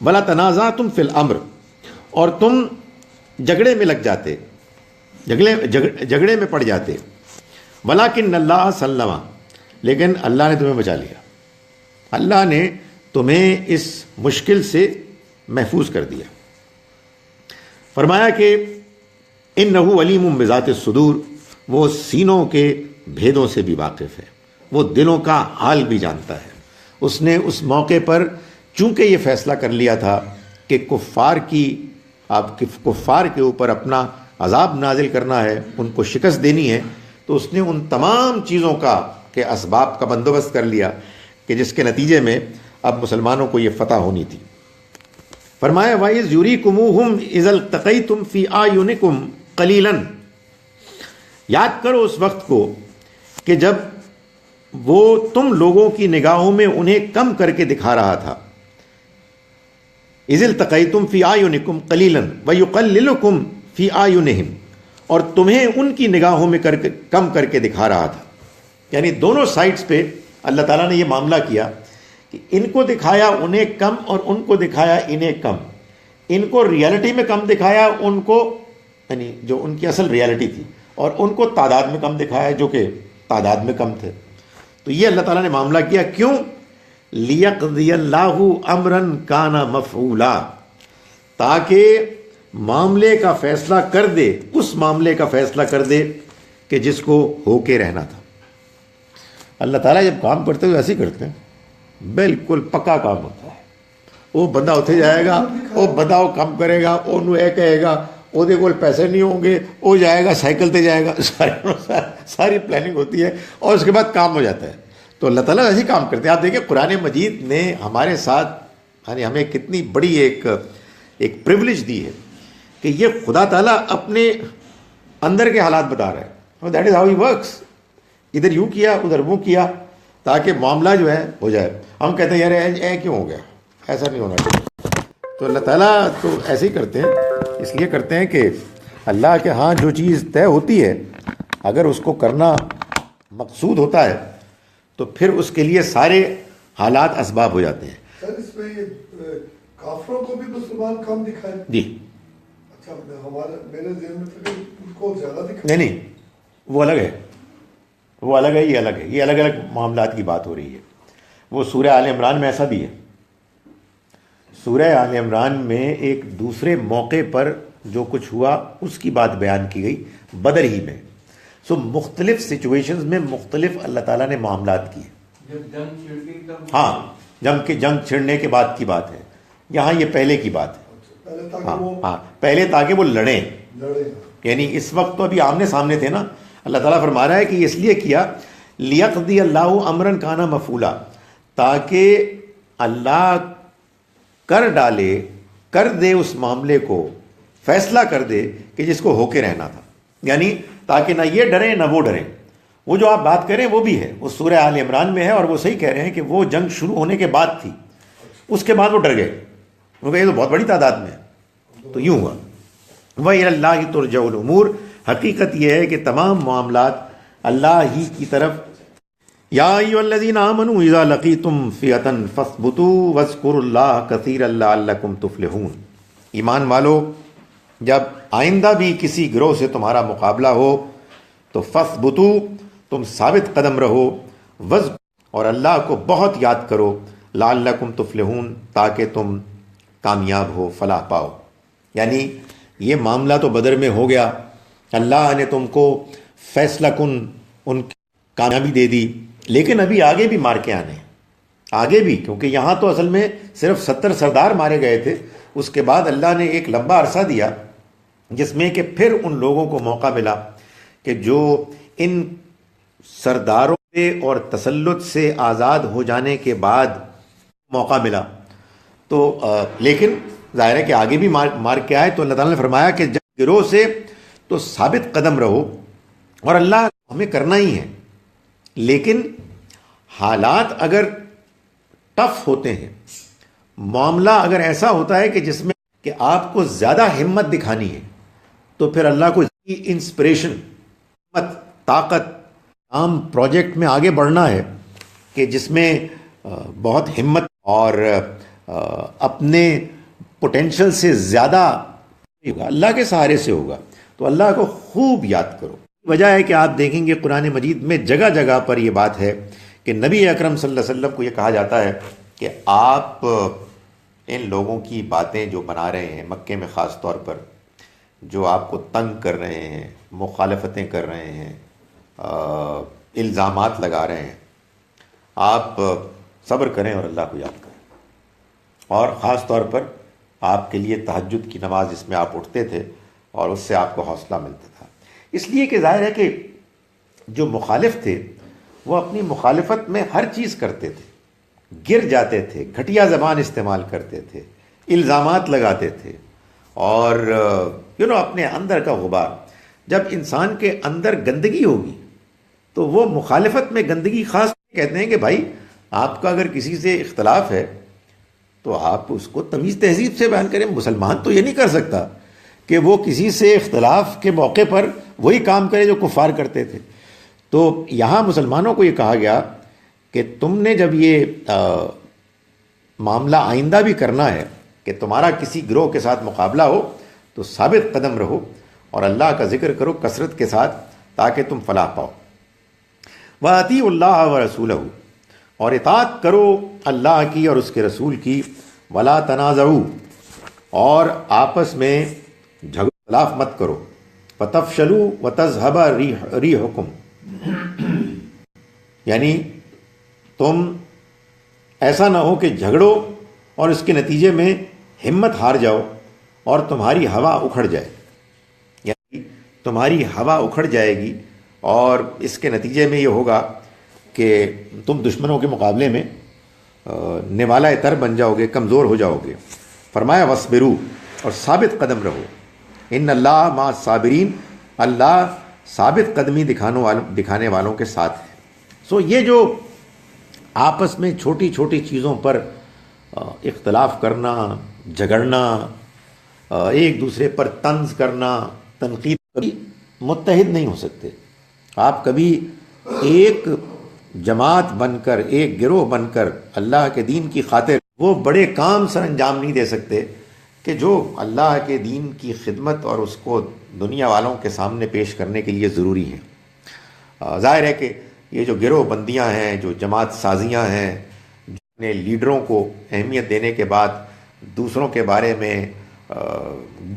[SPEAKER 1] بلا تنازعتم فی الامر، اور تم جھگڑے میں لگ جاتے، جھگڑے میں پڑ جاتے. ولکن اللہ سلم، لیکن اللہ نے تمہیں بچا لیا، اللہ نے تمہیں اس مشکل سے محفوظ کر دیا. فرمایا کہ انہ علیم بذات الصدور، وہ سینوں کے بھیدوں سے بھی واقف ہے، وہ دلوں کا حال بھی جانتا ہے. اس نے اس موقع پر چونکہ یہ فیصلہ کر لیا تھا کہ کفار کے اوپر اپنا عذاب نازل کرنا ہے، ان کو شکست دینی ہے، تو اس نے ان تمام چیزوں کا کہ اسباب کا بندوبست کر لیا کہ جس کے نتیجے میں اب مسلمانوں کو یہ فتح ہونی تھی. فرمایا وَإِذْ يُرِيكُمُوهُمْ إِذَا الْتَقَيْتُمْ فِي أَعْيُنِكُمْ قَلِيلًا، یاد کرو اس وقت کو کہ جب وہ تم لوگوں کی نگاہوں میں انہیں کم کر کے دکھا رہا تھا. اذ التقیتم فی اعینکم قلیلا ویقللکم فی اعینہم، اور تمہیں ان کی نگاہوں میں کم کر کے دکھا رہا تھا. یعنی دونوں سائڈز پہ اللہ تعالیٰ نے یہ معاملہ کیا کہ ان کو دکھایا انہیں کم اور ان کو دکھایا انہیں کم. ان کو ریالٹی میں کم دکھایا، ان کو یعنی جو ان کی اصل ریالٹی تھی، اور ان کو تعداد میں کم دکھایا جو کہ تعداد میں کم تھے. تو یہ اللہ تعالیٰ نے معاملہ کیا. کیوں؟ لیقضی اللہ امرا کان مفعولا، تاکہ معاملے کا فیصلہ کر دے، اس معاملے کا فیصلہ کر دے کہ جس کو ہو کے رہنا تھا. اللہ تعالیٰ جب کام کرتے ہوئے ایسے ہی کرتے ہیں، بالکل پکا کام ہوتا ہے. وہ بندہ اتنے جائے گا, وہ بندہ وہ کام کرے گا, وہ یہ کہے گا وہ کول پیسے نہیں ہوں گے, وہ جائے گا سائیکل تے جائے گا, ساری پلاننگ ہوتی ہے اور اس کے بعد کام ہو جاتا ہے. تو اللہ تعالیٰ ایسے کام کرتے ہیں. آپ دیکھیں قرآن مجید نے ہمارے ساتھ یعنی ہمیں کتنی بڑی ایک پریولیج دی ہے کہ یہ خدا تعالیٰ اپنے اندر کے حالات بتا رہا ہے. That is how he works. ادھر یوں کیا ادھر وہ کیا تاکہ معاملہ جو ہے ہو جائے. ہم کہتے ہیں یار اے کیوں ہو گیا, ایسا نہیں ہونا چاہیے. تو اللہ تعالیٰ تو ایسے ہی کرتے ہیں, اس لیے کرتے ہیں کہ اللہ کے ہاں جو چیز طے ہوتی ہے اگر اس کو کرنا مقصود ہوتا ہے تو پھر اس کے لیے سارے حالات اسباب ہو جاتے ہیں.
[SPEAKER 4] سر اس میں کافروں کو بھی مسلمان کم دکھائے.
[SPEAKER 1] جی
[SPEAKER 4] اچھا, میرے ذہن میں تھا کہ ان کو زیادہ دکھائے.
[SPEAKER 1] نہیں وہ الگ ہے, وہ الگ ہے, یہ الگ ہے, یہ الگ الگ معاملات کی بات ہو رہی ہے. وہ سورہ آل عمران میں ایسا بھی ہے. سورہ آل عمران میں ایک دوسرے موقع پر جو کچھ ہوا اس کی بات بیان کی گئی بدر ہی میں. سو مختلف سچویشنز میں مختلف اللہ تعالیٰ نے معاملات کیے. ہاں جنگ چھڑنے کے بعد کی بات ہے, یہاں یہ پہلے کی بات ہے. ہاں پہلے تاکہ وہ لڑیں, یعنی اس وقت تو ابھی آمنے سامنے تھے نا. اللہ تعالیٰ فرما رہا ہے کہ اس لیے کیا لیقضی اللہ امرا کان مفعولا, تاکہ اللہ کر دے اس معاملے کو, فیصلہ کر دے کہ جس کو ہو کے رہنا تھا. یعنی تاکہ نہ یہ ڈریں نہ وہ ڈریں. وہ جو آپ بات کریں وہ بھی ہے, وہ سورہ آل عمران میں ہے, اور وہ صحیح کہہ رہے ہیں کہ وہ جنگ شروع ہونے کے بعد تھی, اس کے بعد وہ ڈر گئے. وہ یہ تو بہت بڑی تعداد میں ہے. تو یوں ہوا وَإِلَى اللَّهِ تُرْجَعُ الْأُمُورُ. حقیقت یہ ہے کہ تمام معاملات اللہ ہی کی طرف. یا ایھا الذین آمنوا اذا لقیتم فئۃ فاثبتوا واذکروا اللہ کثیرا لعلکم تفلحون. ایمان والو, جب آئندہ بھی کسی گروہ سے تمہارا مقابلہ ہو تو فاثبتوا, تم ثابت قدم رہو, اور اللہ کو بہت یاد کرو, لعلکم تفلحون, تاکہ تم کامیاب ہو, فلاح پاؤ. یعنی یہ معاملہ تو بدر میں ہو گیا, اللہ نے تم کو فیصلہ کن ان کامیابی دے دی, لیکن ابھی آگے بھی مار کے آنے, آگے بھی, کیونکہ یہاں تو اصل میں صرف 70 سردار مارے گئے تھے. اس کے بعد اللہ نے ایک لمبا عرصہ دیا جس میں کہ پھر ان لوگوں کو موقع ملا کہ جو ان سرداروں سے اور تسلط سے آزاد ہو جانے کے بعد موقع ملا. تو لیکن ظاہر ہے کہ آگے بھی مار کے آئے. تو اللہ تعالیٰ نے فرمایا کہ جب گروہ سے تو ثابت قدم رہو, اور اللہ ہمیں کرنا ہی ہے, لیکن حالات اگر ٹف ہوتے ہیں, معاملہ اگر ایسا ہوتا ہے کہ جس میں کہ آپ کو زیادہ ہمت دکھانی ہے, تو پھر اللہ کو انسپریشن, ہمت, طاقت, عام پروجیکٹ میں آگے بڑھنا ہے کہ جس میں بہت ہمت اور اپنے پوٹینشل سے زیادہ ہوگا, اللہ کے سہارے سے ہوگا. تو اللہ کو خوب یاد کرو. وجہ ہے کہ آپ دیکھیں گے قرآن مجید میں جگہ جگہ پر یہ بات ہے کہ نبی اکرم صلی اللہ علیہ وسلم کو یہ کہا جاتا ہے کہ آپ ان لوگوں کی باتیں جو بنا رہے ہیں مکے میں خاص طور پر, جو آپ کو تنگ کر رہے ہیں, مخالفتیں کر رہے ہیں, الزامات لگا رہے ہیں, آپ صبر کریں اور اللہ کو یاد کریں. اور خاص طور پر آپ کے لیے تہجد کی نماز جس میں آپ اٹھتے تھے اور اس سے آپ کو حوصلہ ملتا تھا. اس لیے کہ ظاہر ہے کہ جو مخالف تھے وہ اپنی مخالفت میں ہر چیز کرتے تھے, گر جاتے تھے, گھٹیا زبان استعمال کرتے تھے, الزامات لگاتے تھے, اور اپنے اندر کا غبار. جب انسان کے اندر گندگی ہوگی تو وہ مخالفت میں گندگی, خاص کہتے ہیں کہ بھائی آپ کا اگر کسی سے اختلاف ہے تو آپ اس کو تمیز تہذیب سے بیان کریں. مسلمان تو یہ نہیں کر سکتا کہ وہ کسی سے اختلاف کے موقع پر وہی کام کرے جو کفار کرتے تھے. تو یہاں مسلمانوں کو یہ کہا گیا کہ تم نے جب یہ معاملہ آئندہ بھی کرنا ہے کہ تمہارا کسی گروہ کے ساتھ مقابلہ ہو تو ثابت قدم رہو اور اللہ کا ذکر کرو کثرت کے ساتھ تاکہ تم فلاح پاؤ. وَأَطِیعُوا اللَّهَ وَرَسُولَهُ, اور اطاعت کرو اللہ کی اور اس کے رسول کی. وَلَا تَنَازَعُوا, اور آپس میں جھگڑا اختلاف مت کرو. وَتَفْشَلُوا وَتَذْهَبَ رِيحُكُمْ, یعنی تم ایسا نہ ہو کہ جھگڑو اور اس کے نتیجے میں ہمت ہار جاؤ اور تمہاری ہوا اکھڑ جائے، یعنی تمہاری ہوا اکھڑ جائے گی، اور اس کے نتیجے میں یہ ہوگا کہ تم دشمنوں کے مقابلے میں نوالہ تر بن جاؤ گے، کمزور ہو جاؤ گے۔ فرمایا وَاصْبِرُوا، اور ثابت قدم رہو، ان اللہ مع الصابرین، اللہ ثابت قدمی دکھانے والوں کے ساتھ ہے۔ سو یہ جو آپس میں چھوٹی چھوٹی چیزوں پر اختلاف کرنا، جھگڑنا، ایک دوسرے پر طنز کرنا، تنقید، کبھی متحد نہیں ہو سکتے۔ آپ کبھی ایک جماعت بن کر، ایک گروہ بن کر اللہ کے دین کی خاطر وہ بڑے کام سر انجام نہیں دے سکتے کہ جو اللہ کے دین کی خدمت اور اس کو دنیا والوں کے سامنے پیش کرنے کے لیے ضروری ہیں۔ ظاہر ہے کہ یہ جو گروہ بندیاں ہیں، جو جماعت سازیاں ہیں، اپنے لیڈروں کو اہمیت دینے کے بعد دوسروں کے بارے میں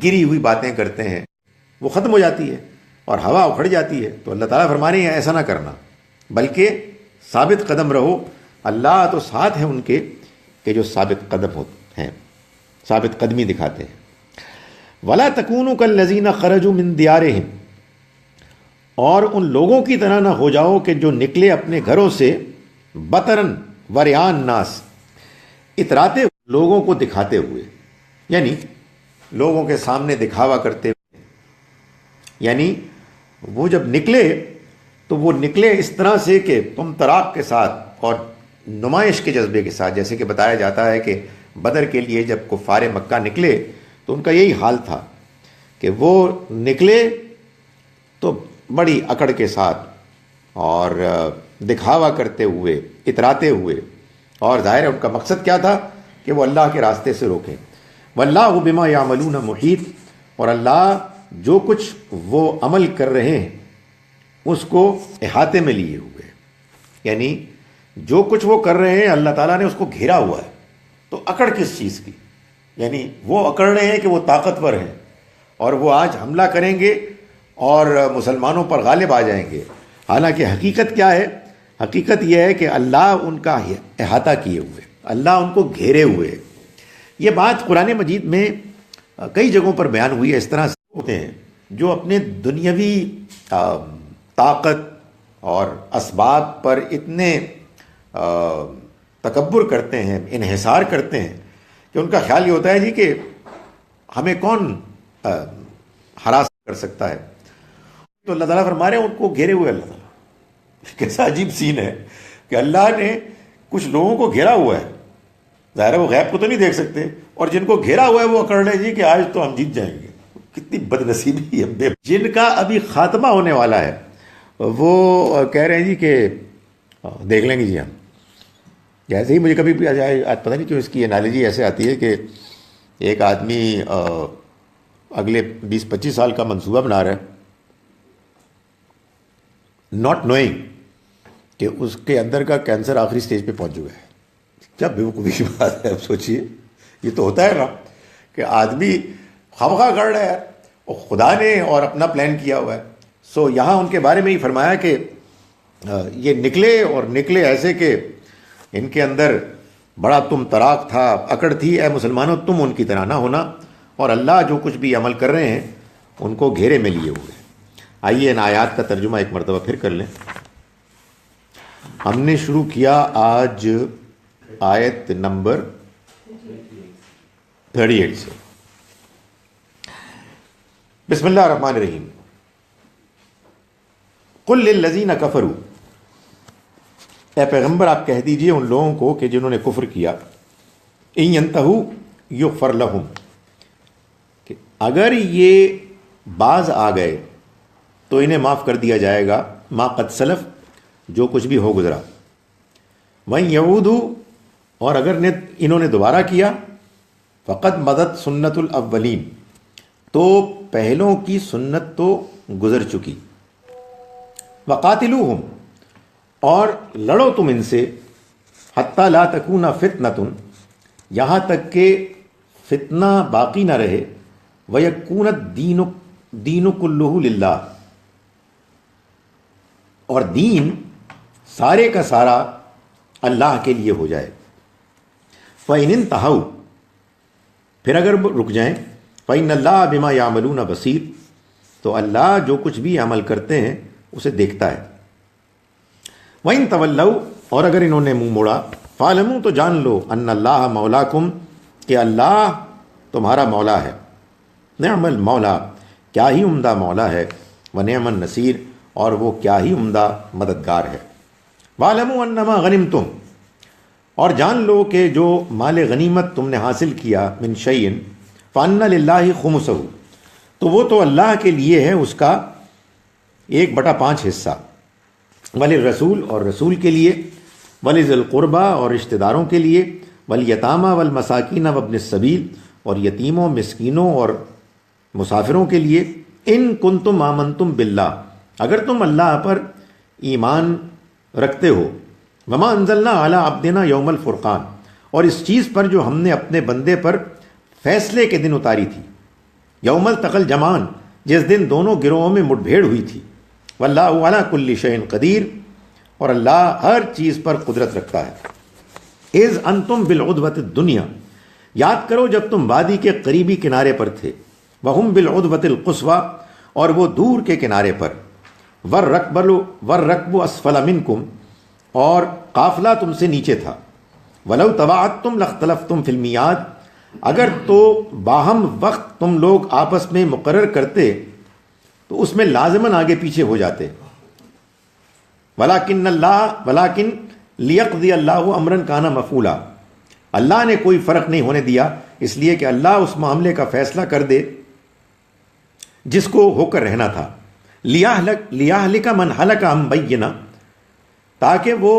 [SPEAKER 1] گری ہوئی باتیں کرتے ہیں، وہ ختم ہو جاتی ہے اور ہوا اکھڑ جاتی ہے۔ تو اللہ تعالیٰ فرما رہے ہیں ایسا نہ کرنا، بلکہ ثابت قدم رہو۔ اللہ تو ساتھ ہیں ان کے کہ جو ثابت قدم ہیں، ثابت قدمی دکھاتے ہیں۔ وَلَا تَكُونُوا كَالَّذِينَ خَرَجُوا مِن دِيَارِهِمْ، اور ان لوگوں کی طرح نہ ہو جاؤ کہ جو نکلے اپنے گھروں سے بطرن وریان ناس، اتراتے لوگوں کو دکھاتے ہوئے، یعنی لوگوں کے سامنے دکھاوا کرتے ہوئے، یعنی وہ جب نکلے تو وہ نکلے اس طرح سے کہ تم طراق کے ساتھ اور نمائش کے جذبے کے ساتھ، جیسے کہ بتایا جاتا ہے کہ بدر کے لیے جب کفار مکہ نکلے تو ان کا یہی حال تھا کہ وہ نکلے تو بڑی اکڑ کے ساتھ اور دکھاوا کرتے ہوئے، اتراتے ہوئے، اور ظاہر ہے ان کا مقصد کیا تھا کہ وہ اللہ کے راستے سے روکیں۔ واللہ بما یعملون محیط، اور اللہ جو کچھ وہ عمل کر رہے ہیں اس کو احاطے میں لیے ہوئے، یعنی جو کچھ وہ کر رہے ہیں اللہ تعالیٰ نے اس کو گھیرا ہوا ہے۔ تو اکڑ کس چیز کی؟ یعنی وہ اکڑ رہے ہیں کہ وہ طاقتور ہیں اور وہ آج حملہ کریں گے اور مسلمانوں پر غالب آ جائیں گے، حالانکہ حقیقت کیا ہے؟ حقیقت یہ ہے کہ اللہ ان کا احاطہ کیے ہوئے، اللہ ان کو گھیرے ہوئے۔ یہ بات قرآن مجید میں کئی جگہوں پر بیان ہوئی ہے۔ اس طرح سے ہوتے ہیں جو اپنے دنیاوی طاقت اور اسباب پر اتنے تکبر کرتے ہیں، انحصار کرتے ہیں کہ ان کا خیال یہ ہوتا ہے جی کہ ہمیں کون ہراس کر سکتا ہے۔ تو اللہ تعالیٰ فرما رہے ہیں ان کو گھیرے ہوئے اللہ تعالیٰ۔ کیسا عجیب سین ہے کہ اللہ نے کچھ لوگوں کو گھیرا ہوا ہے، ظاہر ہے وہ غیب کو تو نہیں دیکھ سکتے، اور جن کو گھیرا ہوا ہے وہ اکڑ رہے جی کہ آج تو ہم جیت جائیں گے۔ کتنی بد نصیبی ہے۔ جن کا ابھی خاتمہ ہونے والا ہے وہ کہہ رہے ہیں جی کہ دیکھ لیں گے جی ہم۔ جیسے ہی مجھے کبھی بھی آج پتہ نہیں کیوں اس کی انالوجی ایسے آتی ہے کہ ایک آدمی اگلے 20-25 سال کا منصوبہ بنا رہا ہے، ناٹ نوئنگ کہ اس کے اندر کا کینسر آخری سٹیج پہ پہنچ چکا ہے۔ کیا بیوقوفی کی بات ہے، اب سوچئے، یہ تو ہوتا ہے نا کہ آدمی خواہ کر رہا ہے اور خدا نے اور اپنا پلان کیا ہوا ہے۔ سو یہاں ان کے بارے میں ہی فرمایا کہ یہ نکلے، اور نکلے ایسے کہ ان کے اندر بڑا تم طراق تھا، اکڑ تھی۔ اے مسلمانوں تم ان کی طرح نہ ہونا، اور اللہ جو کچھ بھی عمل کر رہے ہیں ان کو گھیرے میں لیے ہوئے۔ آئیے ان آیات کا ترجمہ ایک مرتبہ پھر کر لیں۔ ہم نے شروع کیا آج آیت نمبر 38 سے۔ بسم اللہ الرحمن الرحیم۔ قل للذین کفروا، اے پیغمبر آپ کہہ دیجئے ان لوگوں کو کہ جنہوں نے کفر کیا، ان ینتہوا یغفر لہم، کہ اگر یہ باز آ گئے تو انہیں معاف کر دیا جائے گا، ما قد سلف، جو کچھ بھی ہو گزرا، وَإِن يَعُودُوا، اور اگر انہوں نے دوبارہ کیا، فقد مدت سنت الاولین، تو پہلوں کی سنت تو گزر چکی، وقاتلوہم، اور لڑو تم ان سے، حتی لا تکون فتنۃ، یہاں تک کہ فتنہ باقی نہ رہے، ویکون الدین کلہ للہ، اور دین سارے کا سارا اللہ کے لیے ہو جائے۔ فَإِنِ انْتَهَوْا، پھر اگر رک جائیں، فَإِنَّ اللَّهَ بِمَا يَعْمَلُونَ بَصِيرٌ، تو اللہ جو کچھ بھی عمل کرتے ہیں اسے دیکھتا ہے. وَإِن تَوَلَّوْا، اور اگر انہوں نے منہ موڑا، فَاعْلَمُوا، تو جان لو، أَنَّ اللَّهَ مَوْلَاكُمْ، کہ اللہ تمہارا مولا ہے. نعم المولا، کیا ہی عمدہ مولا ہے، ونعم النصیر، اور وہ کیا ہی عمدہ مددگار ہے. وَاعْلَمُوا أَنَّمَا غَنِمْتُمْ، اور جان لو کہ جو مال غنیمت تم نے حاصل کیا، من شیء فَأَنَّ لِلَّهِ خُمُسَهُ، تو وہ تو اللہ کے لیے ہے اس کا 1/5 حصہ، وَلِلرَّسُولِ، اور رسول کے لیے، وَلِذِي الْقُرْبَى، اور رشتہ داروں کے لیے، وَالْيَتَامَى وَالْمَسَاكِينَ وَابْنِ السَّبِيلِ، اور یتیموں، مسکینوں اور مسافروں کے لیے. ان کنتم آمنتم باللہ، اگر تم اللہ پر ایمان رکھتے ہو. وما انزلنا علی عبدنا یوم الفرقان، اور اس چیز پر جو ہم نے اپنے بندے پر فیصلے کے دن اتاری تھی. یوم التقى الجمعان، جس دن دونوں گروہوں میں مٹ بھیڑ ہوئی تھی. واللہ علی کل شیء قدیر، اور اللہ ہر چیز پر قدرت رکھتا ہے. اذ انتم بالعدوۃ الدنیا، یاد کرو جب تم وادی کے قریبی کنارے پر تھے. وہم بالعدوۃ القصویٰ، اور وہ دور کے کنارے پر. والرکب اسفل منکم، اور قافلہ تم سے نیچے تھا. ولو تواعدتم لاختلفتم فی المیعاد، اگر تو باہم وقت تم لوگ آپس میں مقرر کرتے تو اس میں لازماً آگے پیچھے ہو جاتے. ولیکن لیقضی اللہ امرا کان مفعولا، اللہ نے کوئی فرق نہیں ہونے دیا، اس لیے کہ اللہ اس معاملے کا فیصلہ کر دے جس کو ہو کر رہنا تھا. لیہلک من ہلک عن بینہ، تاکہ وہ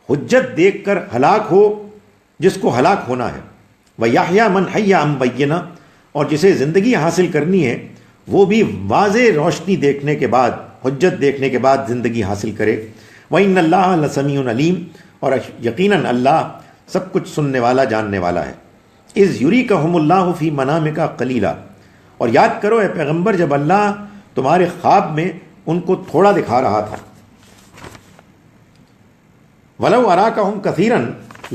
[SPEAKER 1] حجت دیکھ کر ہلاک ہو جس کو ہلاک ہونا ہے. ویحییٰ من حی عن بینہ، اور جسے زندگی حاصل کرنی ہے وہ بھی واضح روشنی دیکھنے کے بعد، حجت دیکھنے کے بعد زندگی حاصل کرے. وَإِنَّ اللَّهَ لَسَمِيعٌ عَلِيمٌ، اور یقیناً اللہ سب کچھ سننے والا، جاننے والا ہے. اِذْ يُرِيكَهُمُ اللَّهُ فِي مَنَامِكَ قَلِيلًا، اور یاد کرو اے پیغمبر جب اللہ تمہارے خواب میں ان کو تھوڑا دکھا رہا تھا. وَلَوْ أَرَاكَهُمْ كَثِيرًا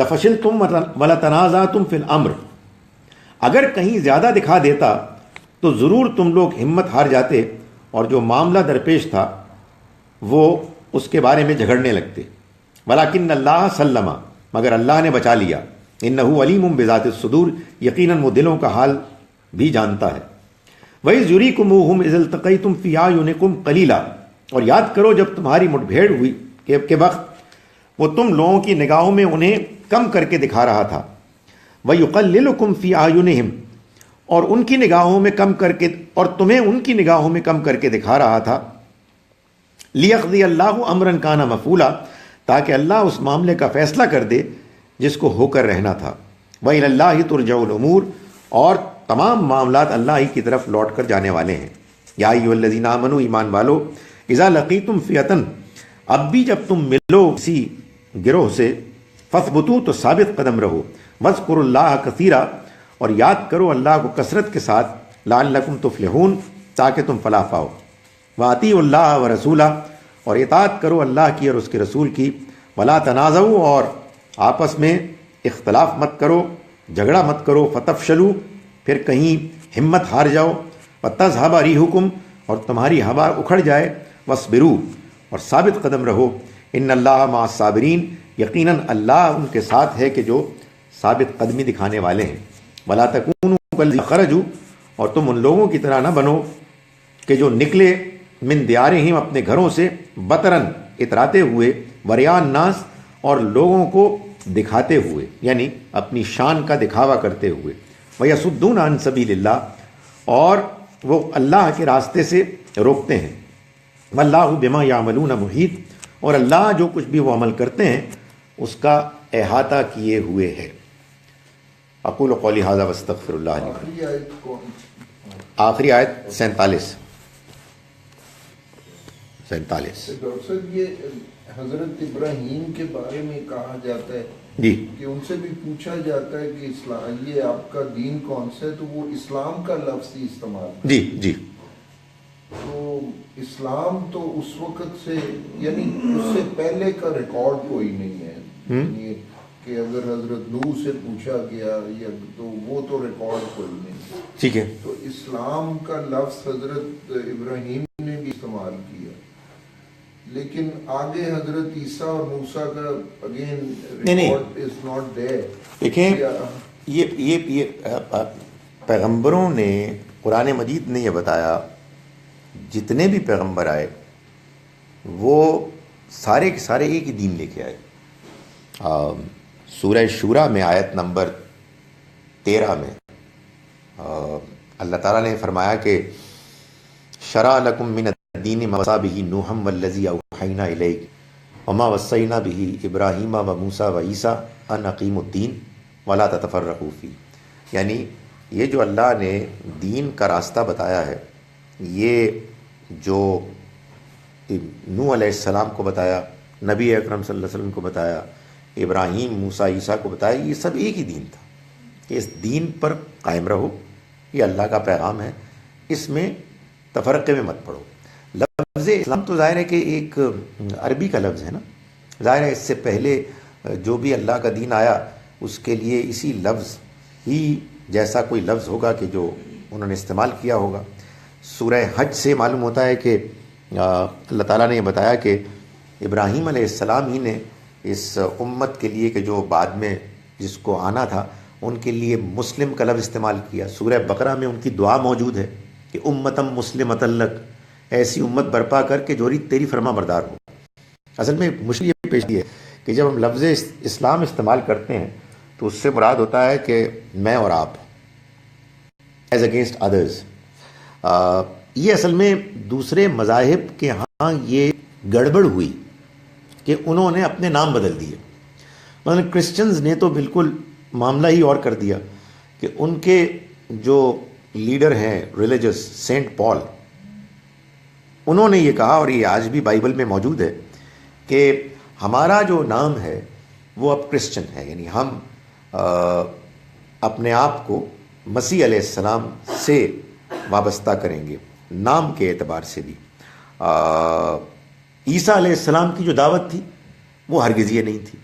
[SPEAKER 1] لَفَشِلْتُمْ وَلَتَنَازَعْتُمْ فِي الْأَمْرِ، اگر کہیں زیادہ دکھا دیتا تو ضرور تم لوگ ہمت ہار جاتے، اور جو معاملہ درپیش تھا وہ اس کے بارے میں جھگڑنے لگتے. وَلَكِنَّ اللَّهَ سَلَّمَ، مگر اللہ نے بچا لیا. إِنَّهُ عَلِيمٌ بِذَاتِ الصُّدُورِ، یقیناً وہ دلوں کا حال بھی جانتا ہے. وَإِذْ يُرِيكُمُوهُمْ إِذْ الْتَقَيْتُمْ فِي أَعْيُنِكُمْ قَلِيلًا، اور یاد کرو جب تمہاری مٹ بھیڑ ہوئی کے وقت وہ تم لوگوں کی نگاہوں میں انہیں کم کر کے دکھا رہا تھا. وَيُقَلِّلُكُمْ فِي أَعْيُنِهِمْ، اور ان کی نگاہوں میں کم کر کے، اور تمہیں ان کی نگاہوں میں کم کر کے دکھا رہا تھا. لیقضی اللہ امرا کان مفعولا، تاکہ اللہ اس معاملے کا فیصلہ کر دے جس کو ہو کر رہنا تھا. وإلی اللہ ترجع الامور، اور تمام معاملات اللہ ہی کی طرف لوٹ کر جانے والے ہیں. یا ایھا الذین آمنوا، ایمان والو، اذا لقیتم فئۃ، اب بھی جب تم ملو کسی گروہ سے، فاثبتوا، تو ثابت قدم رہو. واذکروا اللہ کثیرا، اور یاد کرو اللہ کو کثرت کے ساتھ. لعلکم تفلحون، تاکہ تم فلاح پاؤ. واطیعوا اللہ ورسولہ، اور اطاعت کرو اللہ کی اور اس کے رسول کی. ولا تنازعوا، اور آپس میں اختلاف مت کرو، جھگڑا مت کرو. فتفشلوا، پھر کہیں ہمت ہار جاؤ. وتذھب ریحکم، اور تمہاری ہوا اکھڑ جائے. واصبروا، اور ثابت قدم رہو. ان اللہ مع الصابرین، یقیناً اللہ ان کے ساتھ ہے کہ جو ثابت قدمی دکھانے والے ہیں. ولا تکونوا کالذین خرجوا، اور تم ان لوگوں کی طرح نہ بنو کہ جو نکلے من دیارہم، اپنے گھروں سے، بطرن، اتراتے ہوئے، ورئاء الناس، اور لوگوں کو دکھاتے ہوئے، یعنی اپنی شان کا دکھاوا کرتے ہوئے. ویصدون عن سبیل اللہ، اور وہ اللہ کے راستے سے روکتے ہیں. واللہ بما یعملون محیط، اور اللہ جو کچھ بھی وہ عمل کرتے ہیں اس کا احاطہ کیے ہوئے ہے. اقول قولی ھذا واستغفر اللہ لی.
[SPEAKER 2] آخری آیت کون؟
[SPEAKER 1] آخری آیت 47.
[SPEAKER 2] ڈاکٹر صاحب یہ حضرت ابراہیم کے بارے میں کہا جاتا ہے
[SPEAKER 1] جی
[SPEAKER 2] کہ ان سے بھی پوچھا جاتا ہے کہ اسلام، یہ آپ کا دین کون سا ہے، تو وہ اسلام کا لفظ ہی استعمال کرتے ہیں.
[SPEAKER 1] جی.
[SPEAKER 2] تو اسلام تو اس وقت سے، یعنی اس سے پہلے کا ریکارڈ کوئی نہیں ہے، یعنی کہ اگر حضرت نوح سے پوچھا گیا یا تو وہ تو ریکارڈ کوئی نہیں.
[SPEAKER 1] ٹھیک ہے.
[SPEAKER 2] تو اسلام کا لفظ حضرت ابراہیم نے بھی استعمال کیا, لیکن آگے حضرت عیسیٰ اور موسیٰ کا again record is not there.
[SPEAKER 1] دیکھیں یہ پیغمبروں نے, قرآن مجید نے یہ بتایا, جتنے بھی پیغمبر آئے وہ سارے کے سارے ایک ہی دین لے کے آئے. سورہ شورا میں آیت نمبر 13 میں اللہ تعالیٰ نے فرمایا کہ شرع لکم من الدین ما وصی بہ نوحا والذی اوحینا الیک وما وصینا بہ ابراہیم وموسیٰ وعیسیٰ ان اقیموا الدین ولا تتفرقوا فیہ. یعنی یہ جو اللہ نے دین کا راستہ بتایا ہے, یہ جو نوح علیہ السلام کو بتایا, نبی اکرم صلی اللہ علیہ وسلم کو بتایا, ابراہیم, موسیٰ, عیسیٰ کو بتایا, یہ سب ایک ہی دین تھا کہ اس دین پر قائم رہو, یہ اللہ کا پیغام ہے, اس میں تفرقے میں مت پڑو. لفظ اسلام تو ظاہر ہے کہ ایک عربی کا لفظ ہے نا, ظاہر ہے اس سے پہلے جو بھی اللہ کا دین آیا اس کے لیے اسی لفظ ہی جیسا کوئی لفظ ہوگا کہ جو انہوں نے استعمال کیا ہوگا. سورہ حج سے معلوم ہوتا ہے کہ اللہ تعالیٰ نے یہ بتایا کہ ابراہیم علیہ السلام ہی نے اس امت کے لیے کہ جو بعد میں جس کو آنا تھا ان کے لیے مسلم کا لفظ استعمال کیا. سورہ بقرہ میں ان کی دعا موجود ہے کہ امتم مسلمۃ لک, ایسی امت برپا کر کے جو تیری فرما بردار ہو. اصل میں مشکل یہ پیش ہے کہ جب ہم لفظ اسلام استعمال کرتے ہیں تو اس سے مراد ہوتا ہے کہ میں اور آپ ایز اگینسٹ ادرز. یہ اصل میں دوسرے مذاہب کے ہاں یہ گڑبڑ ہوئی کہ انہوں نے اپنے نام بدل دیے. مثلا کرسچنز نے تو بالکل معاملہ ہی اور کر دیا کہ ان کے جو لیڈر ہیں ریلیجس, سینٹ پال, انہوں نے یہ کہا, اور یہ آج بھی بائبل میں موجود ہے, کہ ہمارا جو نام ہے وہ اب کرسچن ہے. یعنی ہم اپنے آپ کو مسیح علیہ السلام سے وابستہ کریں گے نام کے اعتبار سے بھی. عیسیٰ علیہ السلام کی جو دعوت تھی وہ ہرگز یہ نہیں تھی.